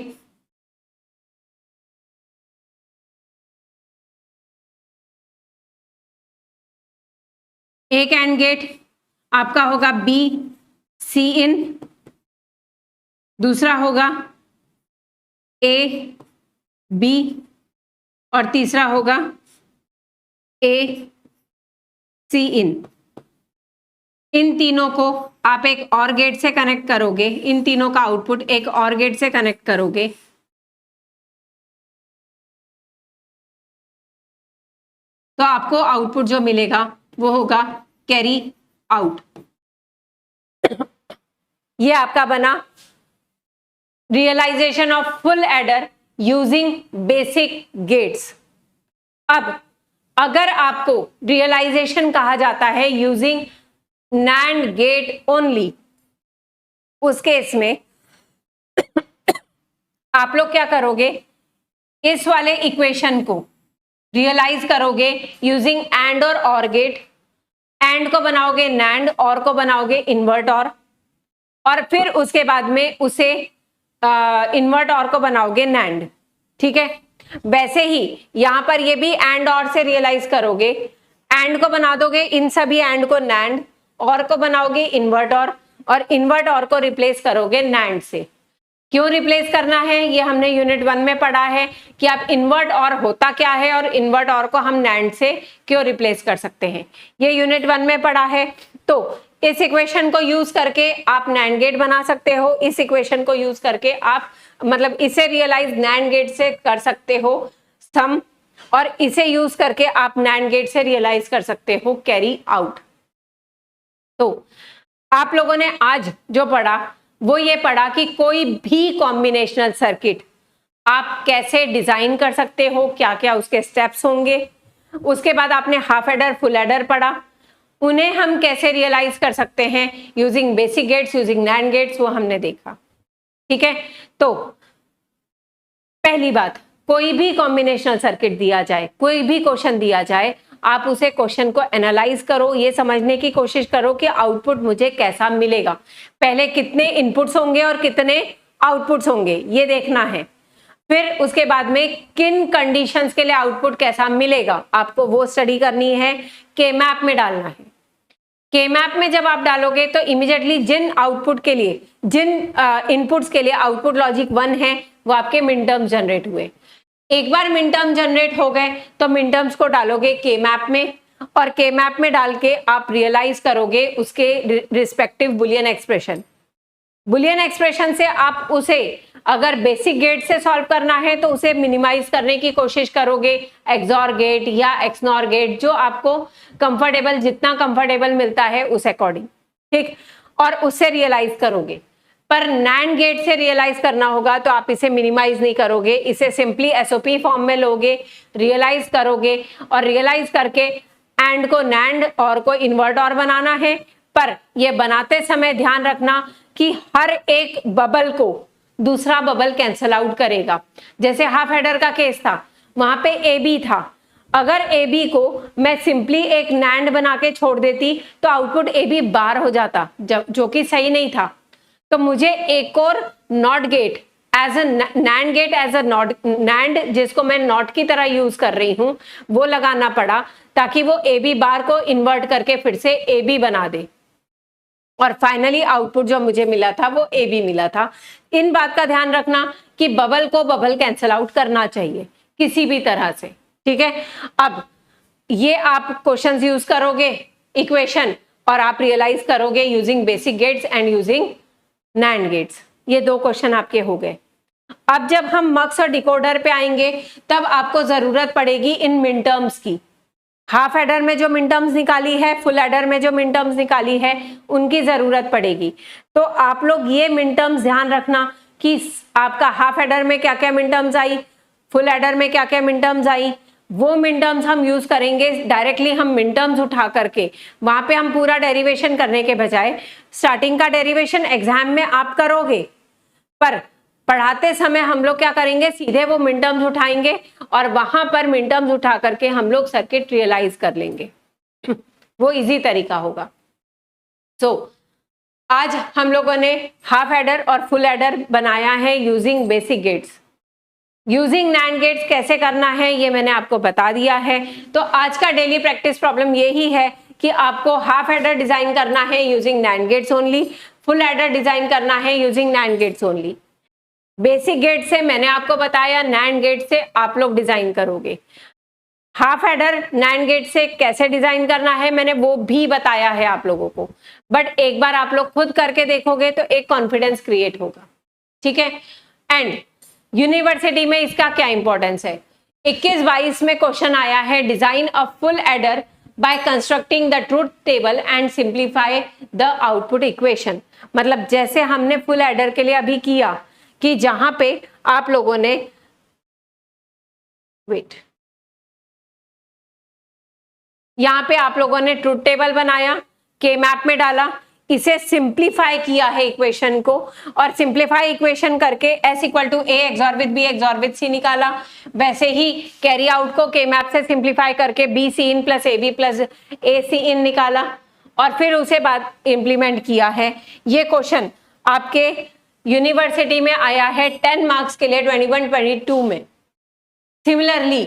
एक एंड गेट आपका होगा बी सी इन, दूसरा होगा ए बी और तीसरा होगा ए सी इन। इन तीनों को आप एक और गेट से कनेक्ट करोगे, इन तीनों का आउटपुट एक और गेट से कनेक्ट करोगे, तो आपको आउटपुट जो मिलेगा वो होगा कैरी आउट। ये आपका बना realization of full adder using basic gates. अब अगर आपको रियलाइजेशन कहा जाता है यूजिंग नैंड गेट ओनली, उस केस में आप लोग क्या करोगे? इस वाले इक्वेशन को रियलाइज करोगे यूजिंग एंड और गेट। एंड को बनाओगे नैंड, और को बनाओगे इन्वर्ट और फिर उसके बाद में उसे इन्वर्ट और को बनाओगे नैंड। ठीक है, वैसे ही यहां पर ये भी एंड और से रियलाइज करोगे, एंड को बना दोगे इन सभी एंड को नैंड, और को बनाओगे इन्वर्ट और इन्वर्ट और को रिप्लेस करोगे नैंड से। क्यों रिप्लेस करना है ये हमने यूनिट 1 में पढ़ा है कि आप इन्वर्ट और होता क्या है और इन्वर्ट और को हम नैंड से क्यों रिप्लेस कर सकते हैं, ये यूनिट 1 में पढ़ा है। तो इस इक्वेशन को यूज करके आप नैंड गेट बना सकते हो, इस इक्वेशन को यूज करके आप मतलब इसे रियलाइज नैंड गेट से कर सकते हो सम, और इसे यूज करके आप नैंड गेट से रियलाइज कर सकते हो कैरी आउट। तो आप लोगों ने आज जो पढ़ा वो ये पढ़ा कि कोई भी कॉम्बिनेशनल सर्किट आप कैसे डिजाइन कर सकते हो, क्या क्या उसके स्टेप्स होंगे। उसके बाद आपने हाफ एडर फुल एडर पढ़ा, उन्हें हम कैसे रियलाइज कर सकते हैं using basic gates, using NAND gates, वो हमने देखा। ठीक है, तो पहली बात, कोई भी कॉम्बिनेशनल सर्किट दिया जाए, कोई भी क्वेश्चन दिया जाए, आप उसे क्वेश्चन को एनालाइज करो, ये समझने की कोशिश करो कि आउटपुट मुझे कैसा मिलेगा। पहले कितने इनपुट्स होंगे और कितने आउटपुट्स होंगे ये देखना है, फिर उसके बाद में किन कंडीशंस के लिए आउटपुट कैसा मिलेगा आपको वो स्टडी करनी है, के मैप में डालना है। के मैप में जब आप डालोगे तो इमीडिएटली जिन आउटपुट के लिए, जिन इनपुट्स के लिए आउटपुट लॉजिक 1 है वो आपके मिन टर्म्स जनरेट हुए। एक बार मिन टर्म जनरेट हो गए तो मिन टर्म्स को डालोगे के मैप में, और के मैप में डाल के आप रियलाइज करोगे उसके respective Boolean expression. Boolean expression से आप उसे अगर बेसिक गेट से सॉल्व करना है तो उसे मिनिमाइज करने की कोशिश करोगे, एक्सॉर गेट या एक्सनॉर गेट, जो आपको कंफर्टेबल, जितना कंफर्टेबल मिलता है उस अकॉर्डिंग, ठीक, और उससे रियलाइज करोगे। पर नैंड गेट से रियलाइज करना होगा तो आप इसे मिनिमाइज नहीं करोगे, इसे सिंपली एसओपी फॉर्म में लोगे, रियलाइज करोगे, और रियलाइज करके एंड को नैंड और को इन्वर्ट और बनाना है। पर ये बनाते समय ध्यान रखना कि हर एक बबल को दूसरा बबल कैंसल आउट करेगा। जैसे हाफ हेडर का केस था, वहां पे ए बी था, अगर ए बी को मैं सिंपली एक नैंड बना के छोड़ देती तो आउटपुट ए बी बार हो जाता, जो कि सही नहीं था। तो मुझे एक और NOT gate as a NAND gate, as a NOT NAND, जिसको मैं नॉट की तरह यूज कर रही हूं, वो लगाना पड़ा ताकि वो ए बी बार को इन्वर्ट करके फिर से ए बी बना दे, और फाइनली आउटपुट जो मुझे मिला था वो ए बी मिला था। इन बात का ध्यान रखना कि बबल को बबल कैंसल आउट करना चाहिए किसी भी तरह से, ठीक है। अब ये आप क्वेश्चंस यूज करोगे, इक्वेशन, और आप रियलाइज करोगे using basic gates and using NAND gates. ये दो क्वेश्चन आपके हो गए। अब जब हम मक्स और डिकोडर पे आएंगे तब आपको जरूरत पड़ेगी इन मिन टर्म्स की। हाफ एडर में जो मिन टर्म्स निकाली है, फुल एडर में जो मिन टर्म्स निकाली है, उनकी जरूरत पड़ेगी। तो आप लोग ये मिन टर्म्स ध्यान रखना कि आपका हाफ एडर में क्या क्या मिन टर्म्स आई, फुल एडर में क्या क्या मिन टर्म्स आई, वो मिन टर्म्स हम यूज करेंगे। डायरेक्टली हम मिन टर्म्स उठा करके वहां पे हम पूरा डेरिवेशन करने के बजाय, स्टार्टिंग का डेरिवेशन एग्जाम में आप करोगे, पर पढ़ाते समय हम लोग क्या करेंगे, सीधे वो मिन टर्म्स उठाएंगे और वहां पर मिन टर्म्स उठा करके हम लोग सर्किट रियलाइज कर लेंगे। वो इजी तरीका होगा। आज हम लोगों ने हाफ एडर और फुल एडर बनाया है using basic gates. Using NAND gates कैसे करना है ये मैंने आपको बता दिया है। तो आज का डेली प्रैक्टिस प्रॉब्लम यही है कि आपको हाफ एडर डिजाइन करना है using NAND gates only, full adder design करना है using NAND gates only. Basic gate से मैंने आपको बताया, नैंड गेट से आप लोग डिजाइन करोगे। हाफ एडर नैंड गेट से कैसे डिजाइन करना है मैंने वो भी बताया है आप लोगों को, बट एक बार आप लोग खुद करके देखोगे तो एक कॉन्फिडेंस क्रिएट होगा, ठीक है। एंड यूनिवर्सिटी में इसका क्या इंपॉर्टेंस है, 21-22 में क्वेश्चन आया है, design a full adder by constructing the truth table and simplify the output equation. मतलब जैसे हमने फुल एडर के लिए अभी किया कि जहां पे आप लोगों ने यहां पे आप लोगों ने ट्रूथ टेबल बनाया, के मैप में डाला, इसे सिंप्लीफाई किया है इक्वेशन को, और सिंप्लीफाई इक्वेशन करके S equal to A XOR with B XOR with C निकाला। वैसे ही कैरी आउट को के मैप से सिंप्लीफाई करके B C in plus AB plus A C इन निकाला, और फिर उसे बाद इम्प्लीमेंट किया है। ये क्वेश्चन आपके यूनिवर्सिटी में आया है 10 मार्क्स के लिए 21-22 में। सिमिलरली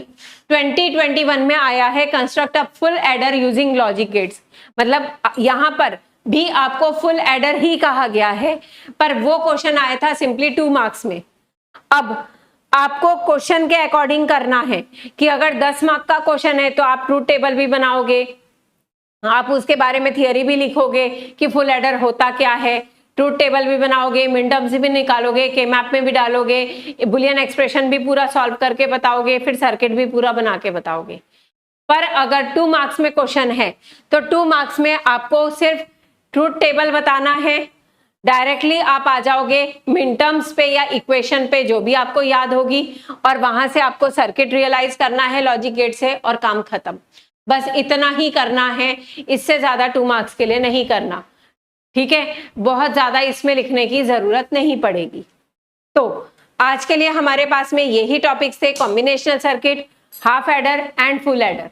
2021 में आया है construct a full adder using logic gates. मतलब यहां पर भी आपको फुल एडर ही कहा गया है, पर वो क्वेश्चन आया था सिंपली 2 मार्क्स में। अब आपको क्वेश्चन के अकॉर्डिंग करना है कि अगर 10 मार्क का क्वेश्चन है तो आप ट्रूथ टेबल भी बनाओगे, आप उसके बारे में थियरी भी लिखोगे कि फुल एडर होता क्या है, ट्रूथ टेबल भी बनाओगे, मिन टर्म्स भी निकालोगे, के मैप में भी डालोगे, बुलियन एक्सप्रेशन भी पूरा सॉल्व करके बताओगे, फिर सर्किट भी पूरा बना के बताओगे। पर अगर 2 मार्क्स में क्वेश्चन है तो 2 मार्क्स में आपको सिर्फ ट्रूथ टेबल बताना है, डायरेक्टली आप आ जाओगे मिन टर्म्स पे या इक्वेशन पे जो भी आपको याद होगी, और वहां से आपको सर्किट रियलाइज करना है लॉजिक गेट से, और काम खत्म। बस इतना ही करना है, इससे ज्यादा 2 मार्क्स के लिए नहीं करना, ठीक है। बहुत ज्यादा इसमें लिखने की जरूरत नहीं पड़ेगी। तो आज के लिए हमारे पास में यही टॉपिक्स थे, combinational circuit, half adder and full adder.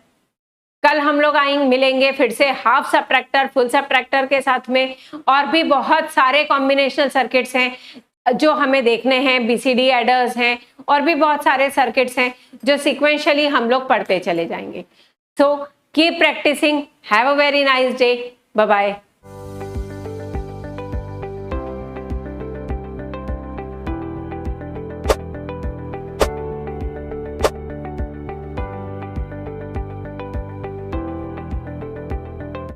कल हम लोग मिलेंगे फिर से हाफ सबट्रैक्टर, फुल सबट्रैक्टर के साथ में, और भी बहुत सारे कॉम्बिनेशनल सर्किट्स हैं जो हमें देखने हैं, बीसीडी एडर्स हैं, और भी बहुत सारे सर्किट्स हैं जो सिक्वेंशियली हम लोग पढ़ते चले जाएंगे। So keep practising, have a very nice day, bye bye.